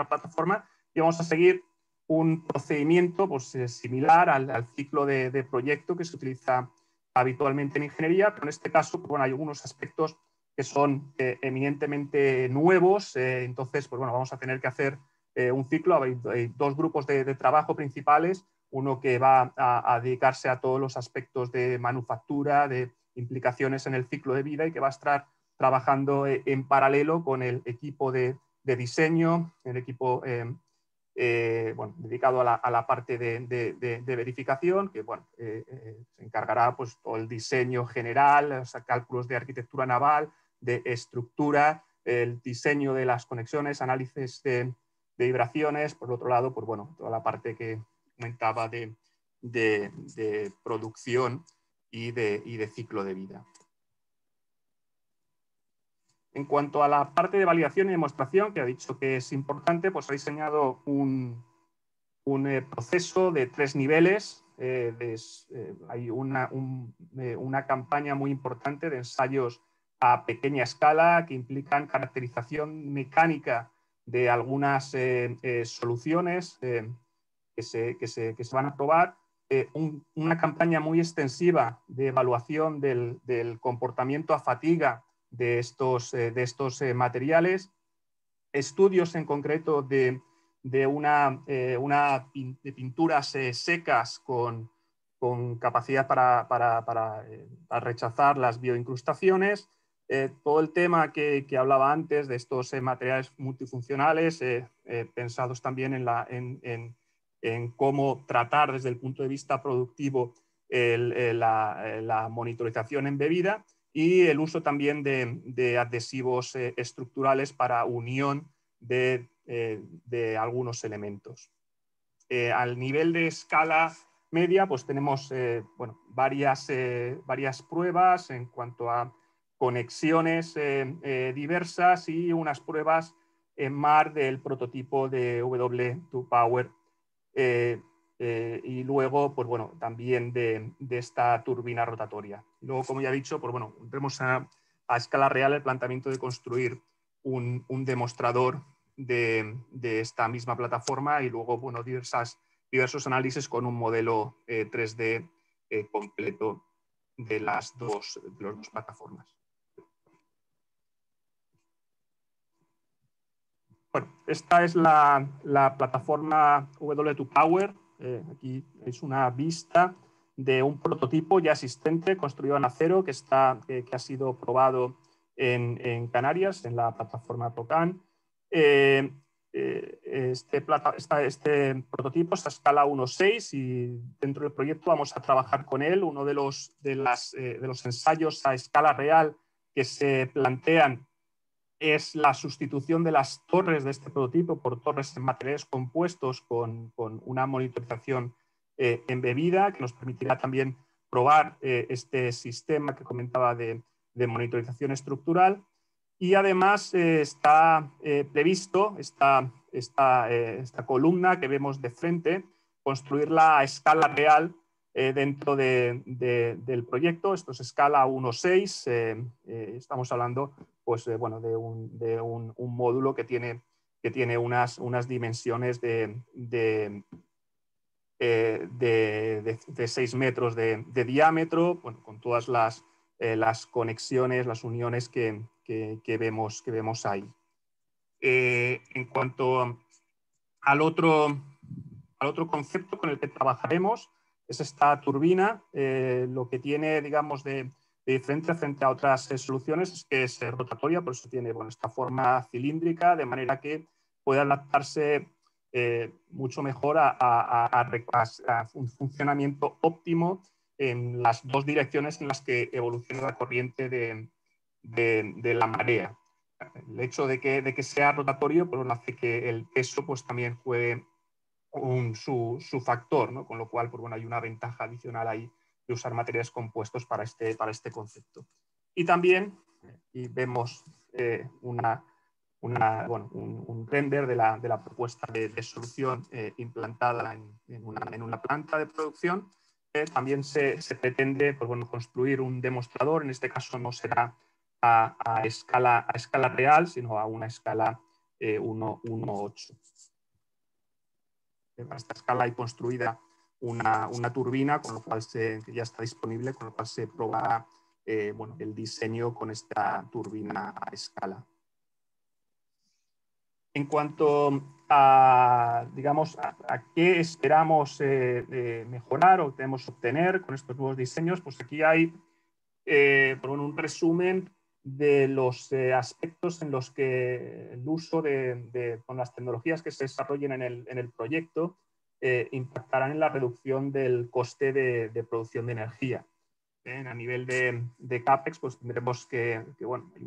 plataforma, y vamos a seguir un procedimiento pues, similar al ciclo de proyecto que se utiliza habitualmente en ingeniería, pero en este caso hay algunos aspectos que son eminentemente nuevos, entonces vamos a tener que hacer un ciclo. Hay dos grupos de trabajo principales, uno que va a dedicarse a todos los aspectos de manufactura, de implicaciones en el ciclo de vida y que va a estar trabajando en paralelo con el equipo de diseño, el equipo dedicado a la parte de verificación, que se encargará pues, todo el diseño general, o sea, cálculos de arquitectura naval, de estructura, el diseño de las conexiones, análisis de vibraciones, por otro lado, pues, toda la parte que comentaba de producción y de ciclo de vida. En cuanto a la parte de validación y demostración, que ha dicho que es importante, pues ha diseñado un proceso de 3 niveles. Hay una campaña muy importante de ensayos a pequeña escala que implican caracterización mecánica de algunas soluciones que se van a probar, una campaña muy extensiva de evaluación del comportamiento a fatiga de estos materiales estudios en concreto de pinturas secas con capacidad para rechazar las bioincrustaciones. Todo el tema que hablaba antes de estos materiales multifuncionales, pensados también en cómo tratar desde el punto de vista productivo la monitorización embebida, y el uso también de adhesivos estructurales para unión de algunos elementos. Al nivel de escala media, pues tenemos varias pruebas en cuanto a conexiones diversas y unas pruebas en MAR del prototipo de W2Power, y luego pues, también de esta turbina rotatoria. Luego, como ya he dicho, pues, tenemos a escala real el planteamiento de construir un demostrador de esta misma plataforma, y luego diversos análisis con un modelo 3D completo de las dos plataformas. Bueno, esta es la plataforma W2Power. Aquí es una vista de un prototipo ya existente, construido en acero, que ha sido probado en Canarias, en la plataforma Tocan. Este prototipo es a escala 1.6 y dentro del proyecto vamos a trabajar con él. Uno de los ensayos a escala real que se plantean es la sustitución de las torres de este prototipo por torres en materiales compuestos con una monitorización embebida, que nos permitirá también probar este sistema que comentaba de monitorización estructural. Y además está previsto esta columna que vemos de frente, construirla a escala real dentro del proyecto. Esto es escala 1.6. Estamos hablando pues, de un módulo que tiene unas dimensiones de 6 metros de diámetro, con todas las conexiones, las uniones que vemos ahí. En cuanto al otro concepto con el que trabajaremos, es esta turbina. Lo que tiene, digamos, de diferencia frente a otras soluciones es que es rotatoria, por eso tiene esta forma cilíndrica, de manera que puede adaptarse mucho mejor a un funcionamiento óptimo en las dos direcciones en las que evoluciona la corriente de la marea. El hecho de que sea rotatorio pues, hace que el peso pues, también juegue su factor, ¿no? Con lo cual pues, hay una ventaja adicional ahí de usar materiales compuestos para este concepto. Y también vemos un render de la propuesta de solución implantada en una planta de producción. También se pretende pues, construir un demostrador. En este caso no será a escala real, sino a una escala 1.8. A esta escala hay construida una turbina, con lo cual que ya está disponible, con lo cual se probará el diseño con esta turbina a escala. En cuanto a, digamos, a qué esperamos mejorar o queremos obtener con estos nuevos diseños, pues aquí hay un resumen de los aspectos en los que el uso con las tecnologías que se desarrollen en el proyecto impactarán en la reducción del coste de producción de energía. A nivel de CAPEX, pues tendremos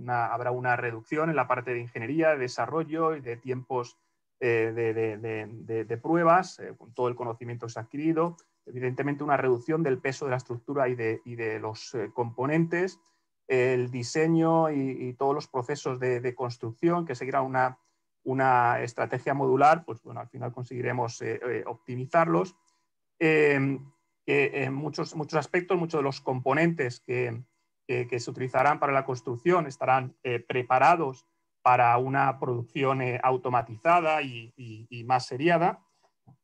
habrá una reducción en la parte de ingeniería, de desarrollo y de tiempos de pruebas, con todo el conocimiento que se ha adquirido. Evidentemente, una reducción del peso de la estructura y de los componentes, el diseño y todos los procesos de construcción, que seguirá una estrategia modular, pues al final conseguiremos optimizarlos. En muchos aspectos, muchos de los componentes que se utilizarán para la construcción estarán preparados para una producción automatizada y más seriada.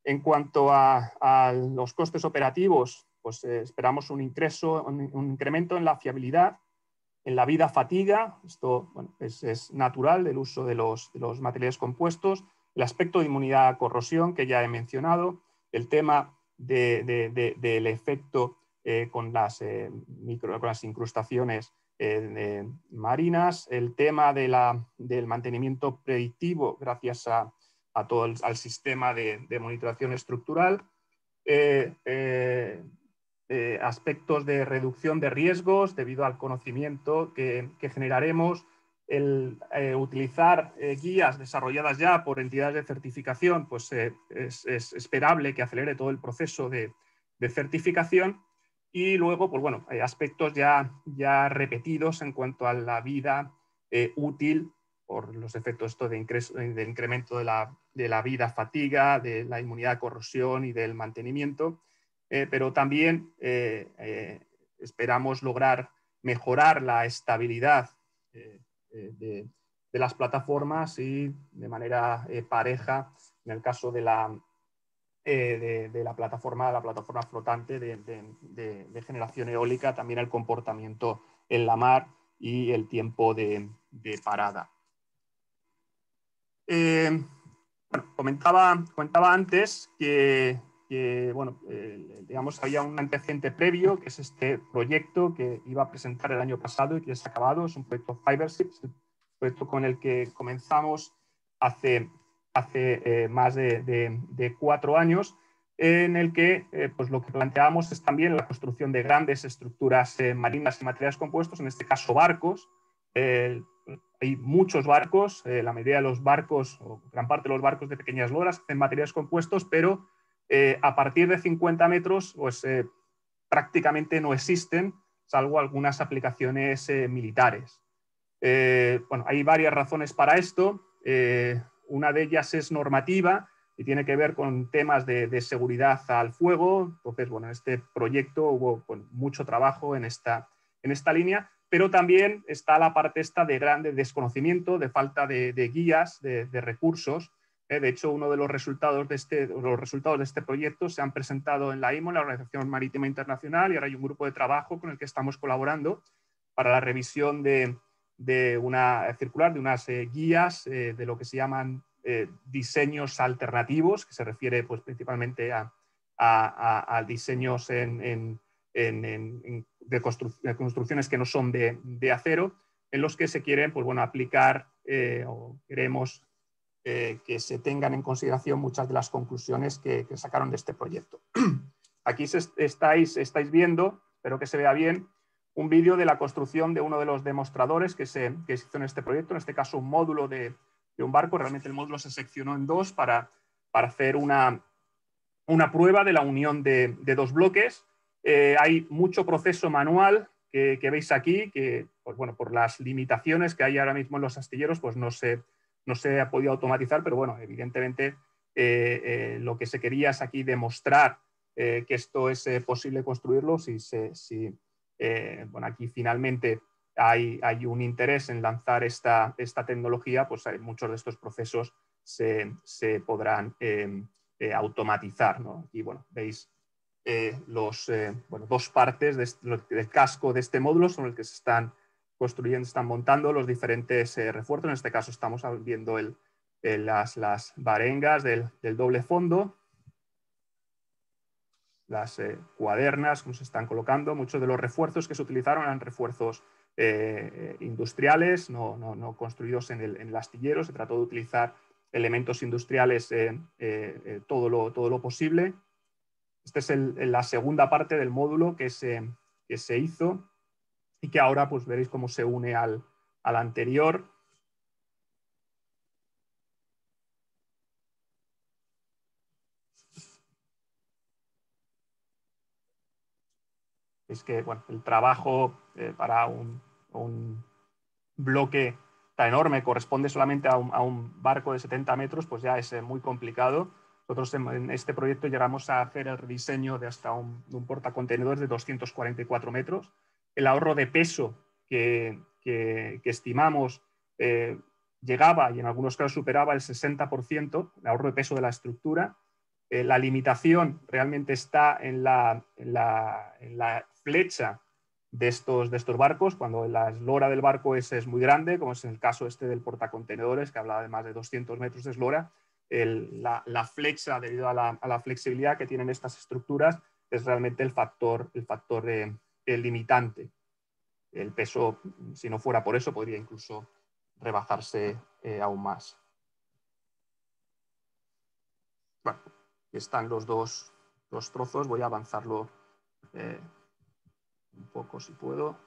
En cuanto a los costes operativos, pues esperamos un incremento en la fiabilidad la vida fatiga, esto bueno, es natural del uso de los materiales compuestos, el aspecto de inmunidad a corrosión que ya he mencionado, el tema del efecto con las incrustaciones marinas, el tema del mantenimiento predictivo gracias a todo al sistema de monitoración estructural, aspectos de reducción de riesgos debido al conocimiento que generaremos, el utilizar guías desarrolladas ya por entidades de certificación, pues es esperable que acelere todo el proceso de certificación. Y luego, pues bueno, hay aspectos ya repetidos en cuanto a la vida útil por los efectos de incremento de la vida fatiga, de la inmunidad a corrosión y del mantenimiento. Pero también esperamos lograr mejorar la estabilidad de las plataformas y de manera pareja, en el caso de la plataforma flotante de generación eólica, también el comportamiento en la mar y el tiempo de parada. Bueno, comentaba antes que bueno, digamos, había un antecedente previo, que es este proyecto que iba a presentar el año pasado y que se ha acabado. Es un proyecto Fiberships, el proyecto con el que comenzamos hace más de 4 años, en el que pues lo que planteábamos es también la construcción de grandes estructuras marinas y materiales compuestos, en este caso barcos. Hay muchos barcos, la mayoría de los barcos, o gran parte de los barcos de pequeñas loras, hacen materiales compuestos, pero a partir de 50 metros pues, prácticamente no existen, salvo algunas aplicaciones militares. Bueno, hay varias razones para esto. Una de ellas es normativa y tiene que ver con temas de seguridad al fuego. Entonces, bueno, en este proyecto hubo mucho trabajo en esta línea, pero también está la parte esta de grande desconocimiento, de falta de guías, de recursos. De hecho, uno de los resultados de este proyecto se han presentado en la IMO, en la Organización Marítima Internacional, y ahora hay un grupo de trabajo con el que estamos colaborando para la revisión de una circular, de unas guías de lo que se llaman diseños alternativos, que se refiere pues, principalmente a diseños de construcciones que no son de acero, en los que se quieren pues, bueno, aplicar o queremos que se tengan en consideración muchas de las conclusiones que sacaron de este proyecto. Aquí estáis viendo, espero que se vea bien, un vídeo de la construcción de uno de los demostradores que se hizo en este proyecto, en este caso un módulo de un barco. Realmente el módulo se seccionó en dos para hacer una prueba de la unión de dos bloques. Hay mucho proceso manual que veis aquí, que pues, bueno, por las limitaciones que hay ahora mismo en los astilleros, pues no se ha podido automatizar, pero bueno, evidentemente lo que se quería es aquí demostrar que esto es posible construirlo. Bueno, aquí finalmente hay un interés en lanzar esta tecnología, pues muchos de estos procesos se podrán automatizar, ¿no? Aquí, bueno, veis dos partes del casco de este módulo sobre el que se están construyendo, están montando los diferentes refuerzos. En este caso estamos viendo las varengas del doble fondo, las cuadernas, como se están colocando. Muchos de los refuerzos que se utilizaron eran refuerzos industriales, no construidos en el astillero. Se trató de utilizar elementos industriales todo lo posible. Esta es la segunda parte del módulo que se hizo y que ahora pues, veréis cómo se une al anterior. Es que bueno, el trabajo para un bloque tan enorme corresponde solamente a un barco de 70 metros, pues ya es muy complicado. Nosotros en este proyecto llegamos a hacer el rediseño de hasta un portacontenedores de 244 metros. El ahorro de peso que estimamos llegaba, y en algunos casos superaba el 60%, el ahorro de peso de la estructura. La limitación realmente está en la flecha estos barcos, cuando la eslora del barco es muy grande, como es en el caso este del portacontenedores, que hablaba de más de 200 metros de eslora, la flexa, debido a la flexibilidad que tienen estas estructuras, es realmente el factor limitante. El peso, si no fuera por eso, podría incluso rebajarse aún más. Bueno, aquí están los dos trozos. Voy a avanzarlo un poco si puedo.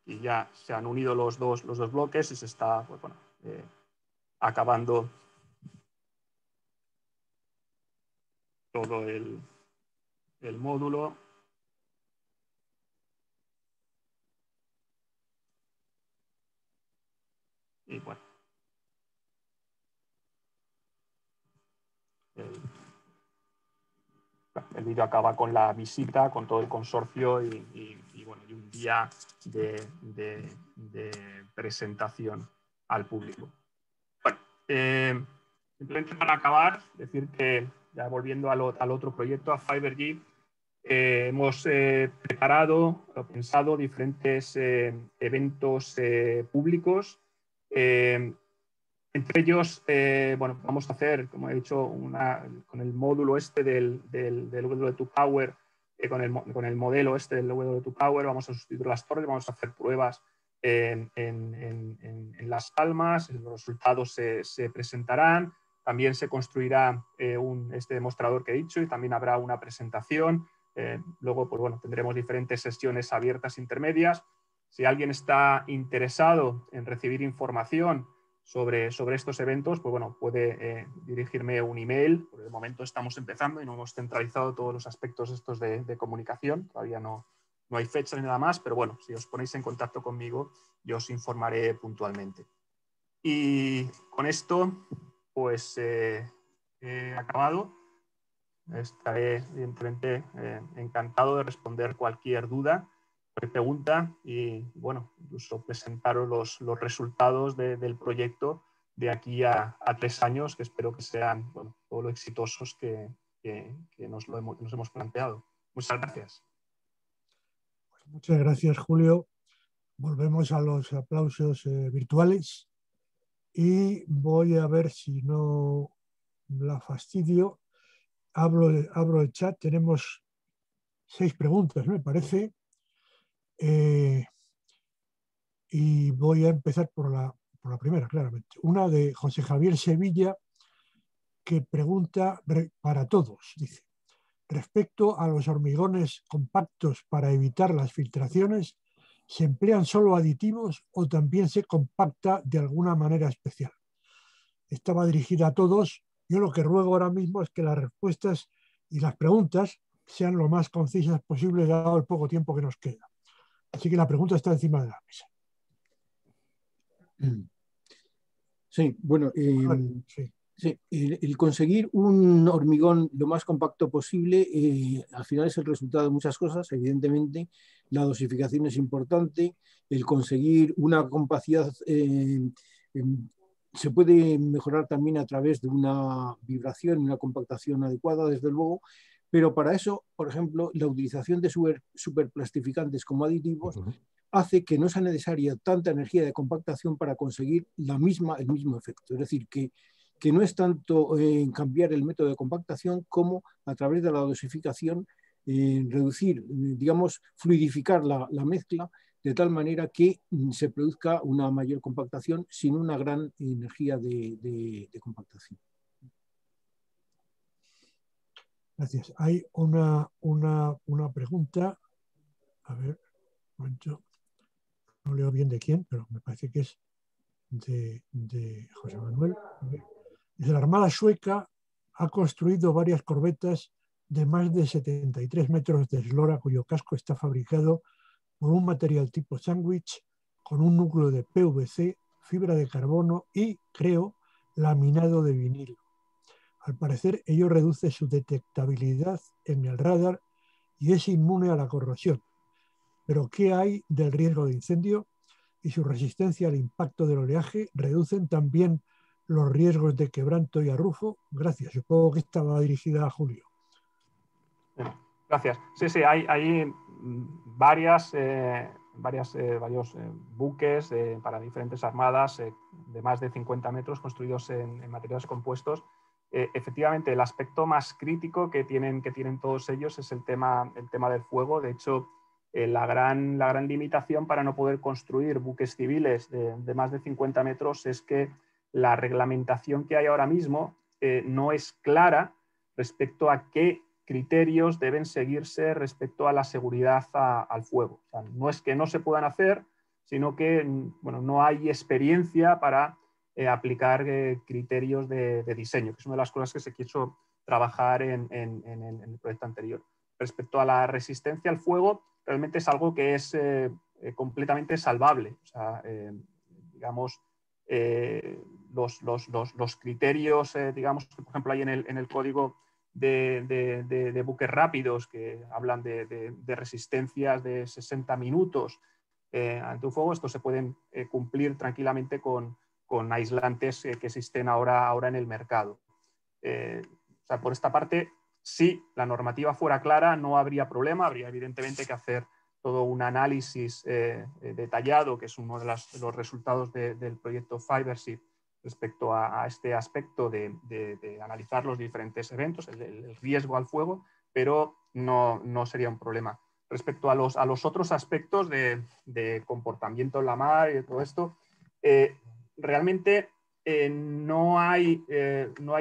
Y ya se han unido los dos bloques y se está pues, bueno, acabando todo el módulo. Y bueno, el vídeo acaba con la visita, con todo el consorcio y un día de presentación al público. Bueno, simplemente para acabar, decir que ya volviendo al otro proyecto, a FiberG, hemos preparado o pensado diferentes eventos públicos. Entre ellos, bueno, vamos a hacer, como he dicho, con el módulo este del W2Power, con el modelo este del W2Power, vamos a sustituir las torres, vamos a hacer pruebas en Las Palmas, los resultados se presentarán, también se construirá este demostrador que he dicho y también habrá una presentación. Luego, pues bueno, tendremos diferentes sesiones abiertas intermedias. Si alguien está interesado en recibir información sobre estos eventos, pues bueno, puede dirigirme un email. Por el momento estamos empezando y no hemos centralizado todos los aspectos estos de comunicación. Todavía no hay fecha ni nada más, pero bueno, si os ponéis en contacto conmigo, yo os informaré puntualmente. Y con esto, pues he acabado. Estaré, evidentemente, encantado de responder cualquier duda, cualquier pregunta y, bueno, incluso presentaros los resultados del proyecto de aquí a 3 años, que espero que sean, bueno, todo lo exitosos que nos hemos planteado. Muchas gracias. Pues muchas gracias, Julio. Volvemos a los aplausos virtuales y voy a ver si no la fastidio. Abro el chat, tenemos 6 preguntas, me parece, y voy a empezar por la primera, claramente. Una de José Javier Sevilla, que pregunta para todos, dice: respecto a los hormigones compactos para evitar las filtraciones, ¿se emplean solo aditivos o también se compacta de alguna manera especial? Estaba dirigida a todos. Yo lo que ruego ahora mismo es que las respuestas y las preguntas sean lo más concisas posible, dado el poco tiempo que nos queda. Así que la pregunta está encima de la mesa. Sí, bueno, sí. Sí, el conseguir un hormigón lo más compacto posible al final es el resultado de muchas cosas. Evidentemente, la dosificación es importante, el conseguir una compacidad se puede mejorar también a través de una vibración y una compactación adecuada, desde luego, pero para eso, por ejemplo, la utilización de superplastificantes como aditivos hace que no sea necesaria tanta energía de compactación para conseguir el mismo efecto. Es decir, que no es tanto en cambiar el método de compactación como a través de la dosificación reducir, digamos, fluidificar la mezcla de tal manera que se produzca una mayor compactación sin una gran energía de compactación. Gracias. Hay una pregunta, a ver, un momento, no leo bien de quién, pero me parece que es de José Manuel. La Armada sueca ha construido varias corbetas de más de 73 metros de eslora, cuyo casco está fabricado por un material tipo sándwich con un núcleo de PVC, fibra de carbono y, creo, laminado de vinilo. Al parecer, ello reduce su detectabilidad en el radar y es inmune a la corrosión. Pero, ¿qué hay del riesgo de incendio? Y su resistencia al impacto del oleaje reducen también los riesgos de quebranto y arrufo. Gracias. Supongo que estaba dirigida a Julio. Gracias. Sí, sí, hay varios buques para diferentes armadas de más de 50 metros construidos en materiales compuestos. Efectivamente, el aspecto más crítico que tienen todos ellos es el tema del fuego. De hecho, la gran limitación para no poder construir buques civiles de más de 50 metros es que la reglamentación que hay ahora mismo no es clara respecto a qué criterios deben seguirse respecto a la seguridad al fuego. O sea, no es que no se puedan hacer, sino que no hay experiencia para aplicar criterios de diseño, que es una de las cosas que se quiso trabajar en el proyecto anterior. Respecto a la resistencia al fuego, realmente es algo que es completamente salvable. O sea, digamos, los criterios, digamos, que por ejemplo hay en el código de buques rápidos que hablan de resistencias de 60 minutos ante un fuego, estos se pueden cumplir tranquilamente con aislantes que existen ahora en el mercado. O sea, por esta parte, si la normativa fuera clara, no habría problema, habría evidentemente que hacer todo un análisis detallado, que es uno de los resultados del proyecto Fibership, respecto a este aspecto de analizar los diferentes eventos, el riesgo al fuego, pero no sería un problema. Respecto a los otros aspectos de comportamiento en la mar y todo esto, realmente no hay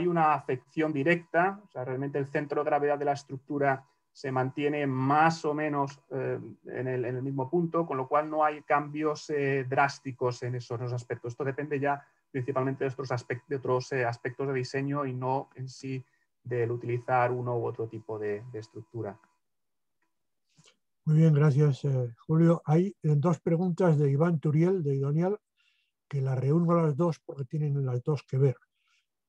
una afección directa. O sea, realmente el centro de gravedad de la estructura se mantiene más o menos en el mismo punto, con lo cual no hay cambios drásticos en esos aspectos. Esto depende ya principalmente de otros aspectos de diseño y no en sí del utilizar uno u otro tipo de estructura. Muy bien, gracias, Julio. Hay dos preguntas de Iván Turiel, de Idonial, que las reúno a las dos porque tienen las dos que ver.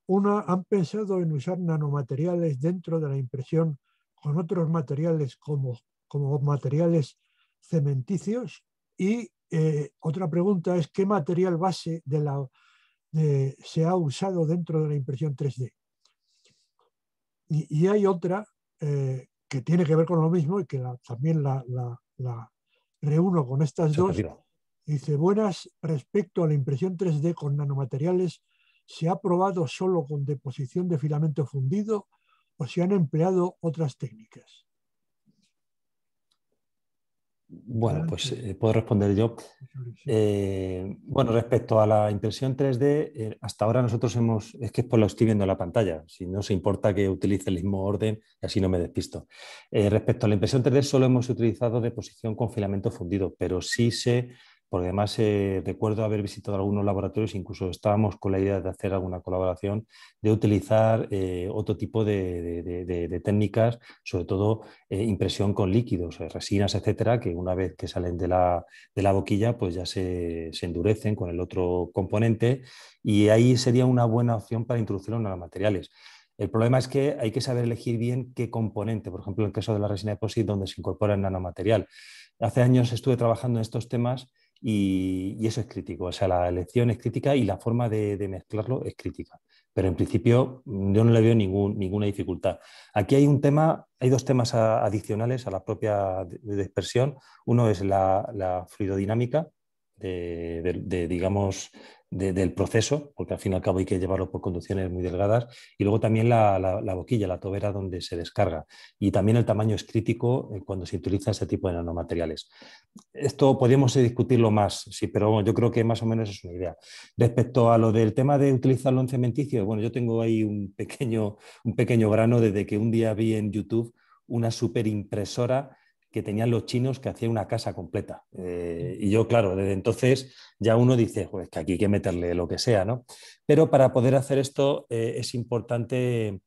Una, ¿han pensado en usar nanomateriales dentro de la impresión con otros materiales como materiales cementicios? Y otra pregunta es, ¿qué material base se ha usado dentro de la impresión 3D? Y hay otra que tiene que ver con lo mismo y que también la reúno con estas dos. Dice, buenas, respecto a la impresión 3D con nanomateriales, ¿se ha probado solo con deposición de filamento fundido o se han empleado otras técnicas? Bueno, pues puedo responder yo. Bueno, respecto a la impresión 3D, hasta ahora nosotros es que lo estoy viendo en la pantalla, si no se importa que utilice el mismo orden y así no me despisto. Respecto a la impresión 3D solo hemos utilizado deposición con filamento fundido, pero sí sé, porque además recuerdo haber visitado algunos laboratorios, incluso estábamos con la idea de hacer alguna colaboración, de utilizar otro tipo de técnicas, sobre todo impresión con líquidos, resinas, etcétera, que una vez que salen de la boquilla, pues ya se endurecen con el otro componente y ahí sería una buena opción para introducir los nanomateriales. El problema es que hay que saber elegir bien qué componente, por ejemplo, en el caso de la resina epoxi, donde se incorpora el nanomaterial. Hace años estuve trabajando en estos temas y eso es crítico, o sea, la elección es crítica y la forma de mezclarlo es crítica. Pero en principio yo no le veo ninguna dificultad. Aquí hay dos temas adicionales a la propia dispersión. Uno es la fluidodinámica digamos, del proceso, porque al fin y al cabo hay que llevarlo por conducciones muy delgadas, y luego también la boquilla, la tobera donde se descarga. Y también el tamaño es crítico cuando se utiliza ese tipo de nanomateriales. Esto podríamos discutirlo más, sí, pero bueno, yo creo que más o menos es una idea. Respecto a lo del tema de utilizarlo en cementicio, bueno, yo tengo ahí un pequeño grano desde que un día vi en YouTube una superimpresora que tenían los chinos que hacía una casa completa. Y yo, claro, desde entonces ya uno dice, pues que aquí hay que meterle lo que sea, ¿no? Pero para poder hacer esto es importante,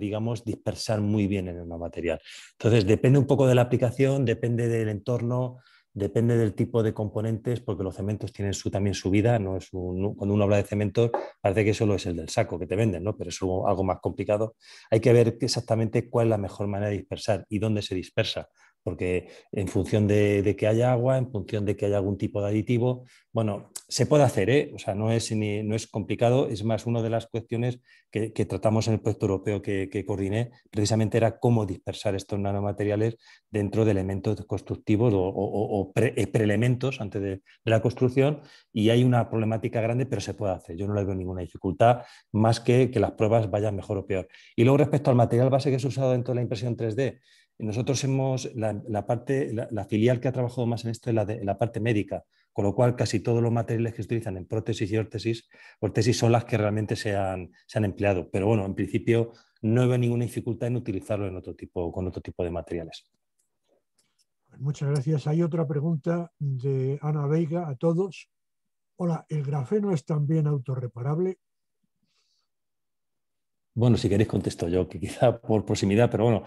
digamos, dispersar muy bien el nanomaterial. Entonces, depende un poco de la aplicación, depende del entorno, depende del tipo de componentes, porque los cementos tienen también su vida. No es cuando uno habla de cementos, parece que solo es el del saco que te venden, ¿no? Pero es algo más complicado. Hay que ver exactamente cuál es la mejor manera de dispersar y dónde se dispersa, porque en función de que haya agua, en función de que haya algún tipo de aditivo, bueno, se puede hacer, ¿eh? O sea, no es complicado, es más, una de las cuestiones que tratamos en el proyecto europeo que coordiné, precisamente era cómo dispersar estos nanomateriales dentro de elementos constructivos o preelementos antes de la construcción, y hay una problemática grande, pero se puede hacer. Yo no le veo ninguna dificultad, más que las pruebas vayan mejor o peor. Y luego, respecto al material base que es usado dentro de la impresión 3D, nosotros hemos, la filial que ha trabajado más en esto es la parte médica, con lo cual casi todos los materiales que se utilizan en prótesis y órtesis son las que realmente se han empleado. Pero bueno, en principio no veo ninguna dificultad en utilizarlo con otro tipo de materiales. Muchas gracias. Hay otra pregunta de Ana Veiga a todos. Hola, ¿el grafeno es también autorreparable? Bueno, si queréis contesto yo, que quizá por proximidad, pero bueno,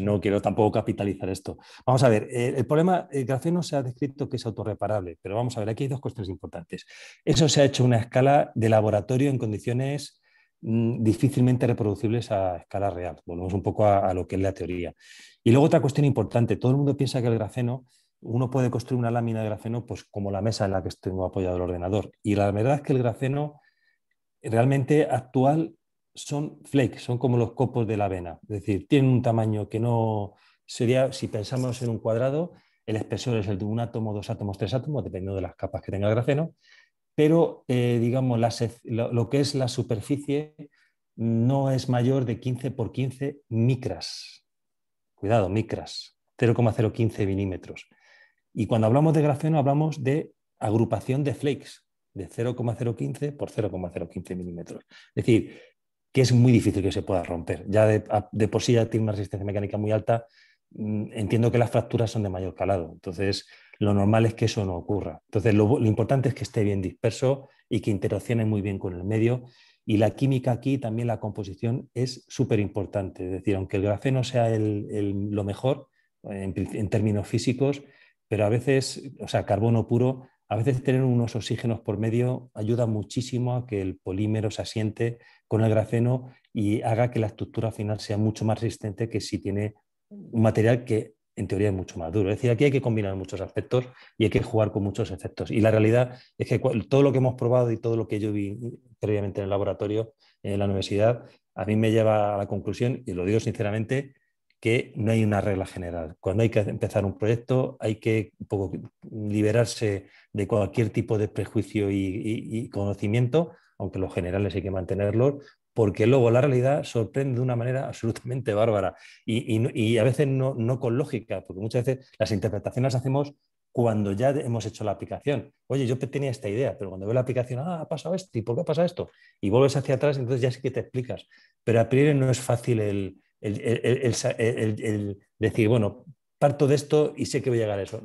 no quiero tampoco capitalizar esto. Vamos a ver, el problema, el grafeno se ha descrito que es autorreparable, pero vamos a ver, aquí hay dos cuestiones importantes. Eso se ha hecho a una escala de laboratorio en condiciones difícilmente reproducibles a escala real. Volvemos un poco a lo que es la teoría. Y luego otra cuestión importante, todo el mundo piensa que el grafeno, uno puede construir una lámina de grafeno pues como la mesa en la que tengo apoyado el ordenador. Y la verdad es que el grafeno realmente actual son flakes, son como los copos de la avena. Es decir, tienen un tamaño que no sería, si pensamos en un cuadrado, el espesor es el de un átomo, 2 átomos, 3 átomos, dependiendo de las capas que tenga el grafeno, pero digamos, lo que es la superficie no es mayor de 15 por 15 micras. Cuidado, micras, 0,015 milímetros. Y cuando hablamos de grafeno hablamos de agrupación de flakes, de 0,015 por 0,015 milímetros. Es decir, que es muy difícil que se pueda romper. Ya de por sí ya tiene una resistencia mecánica muy alta. Entiendo que las fracturas son de mayor calado. Entonces, lo normal es que eso no ocurra. Entonces, lo importante es que esté bien disperso y que interaccione muy bien con el medio. Y la química aquí, también la composición, es súper importante. Es decir, aunque el grafeno sea lo mejor en términos físicos, pero a veces, o sea, carbono puro, a veces tener unos oxígenos por medio ayuda muchísimo a que el polímero se asiente con el grafeno y haga que la estructura final sea mucho más resistente que si tiene un material que en teoría es mucho más duro. Es decir, aquí hay que combinar muchos aspectos y hay que jugar con muchos efectos. Y la realidad es que todo lo que hemos probado y todo lo que yo vi previamente en el laboratorio, en la universidad, a mí me lleva a la conclusión, y lo digo sinceramente, que no hay una regla general. Cuando hay que empezar un proyecto hay que un poco liberarse de cualquier tipo de prejuicio y conocimiento, aunque los generales hay que mantenerlos, porque luego la realidad sorprende de una manera absolutamente bárbara y a veces no con lógica, porque muchas veces las interpretaciones las hacemos cuando ya hemos hecho la aplicación. Oye, yo tenía esta idea, pero cuando veo la aplicación, ha pasado esto, ¿y por qué pasa esto? Y vuelves hacia atrás, entonces ya sí que te explicas. Pero a priori no es fácil el decir, bueno, parto de esto y sé que voy a llegar a eso.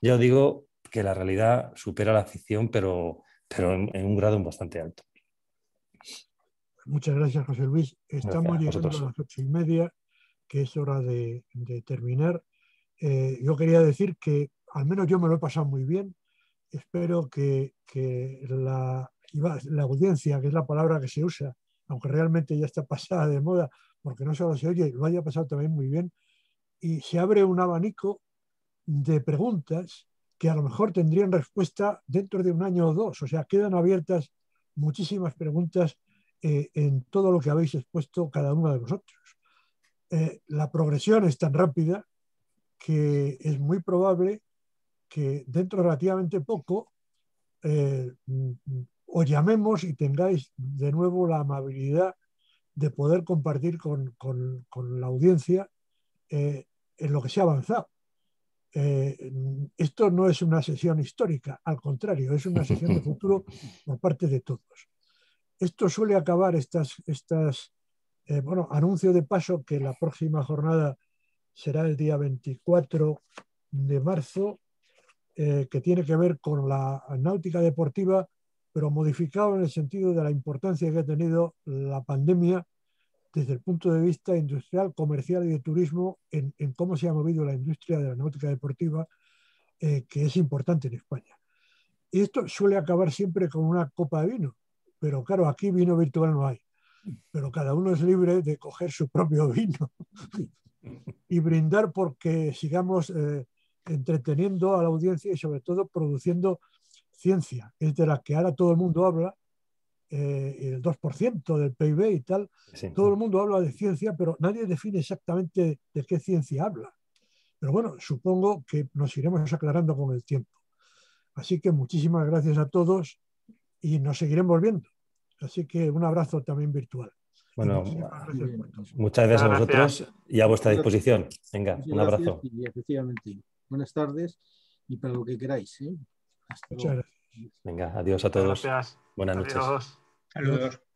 Yo digo que la realidad supera la ficción, pero en un grado bastante alto. Muchas gracias, José Luis. Estamos Gracias, llegando vosotros. a las 8:30, que es hora de terminar. Yo quería decir que al menos yo me lo he pasado muy bien. Espero que la audiencia, que es la palabra que se usa, aunque realmente ya está pasada de moda, porque no solo se oye, lo haya pasado también muy bien. Y se abre un abanico de preguntas que a lo mejor tendrían respuesta dentro de un año o dos. O sea, quedan abiertas muchísimas preguntas en todo lo que habéis expuesto cada uno de vosotros. La progresión es tan rápida que es muy probable que dentro de relativamente poco os llamemos y tengáis de nuevo la amabilidad de poder compartir con la audiencia en lo que se ha avanzado. Esto no es una sesión histórica, al contrario, es una sesión de futuro por parte de todos. Esto suele acabar bueno, anuncio de paso que la próxima jornada será el día 24 de marzo, que tiene que ver con la náutica deportiva, pero modificado en el sentido de la importancia que ha tenido la pandemia desde el punto de vista industrial, comercial y de turismo en cómo se ha movido la industria de la náutica deportiva, que es importante en España. Y esto suele acabar siempre con una copa de vino, pero claro, aquí vino virtual no hay, pero cada uno es libre de coger su propio vino y brindar porque sigamos entreteniendo a la audiencia y sobre todo produciendo ciencia, es de la que ahora todo el mundo habla, el 2% del PIB y tal. Sí. Todo el mundo habla de ciencia, pero nadie define exactamente de qué ciencia habla. Pero bueno, supongo que nos iremos aclarando con el tiempo. Así que muchísimas gracias a todos y nos seguiremos viendo. Así que un abrazo también virtual. Bueno, muchas gracias a vosotros y a vuestra disposición. Venga, un abrazo. Y efectivamente, buenas tardes y para lo que queráis. Muchas gracias. Venga, adiós a todos. Gracias. Buenas noches. Saludos.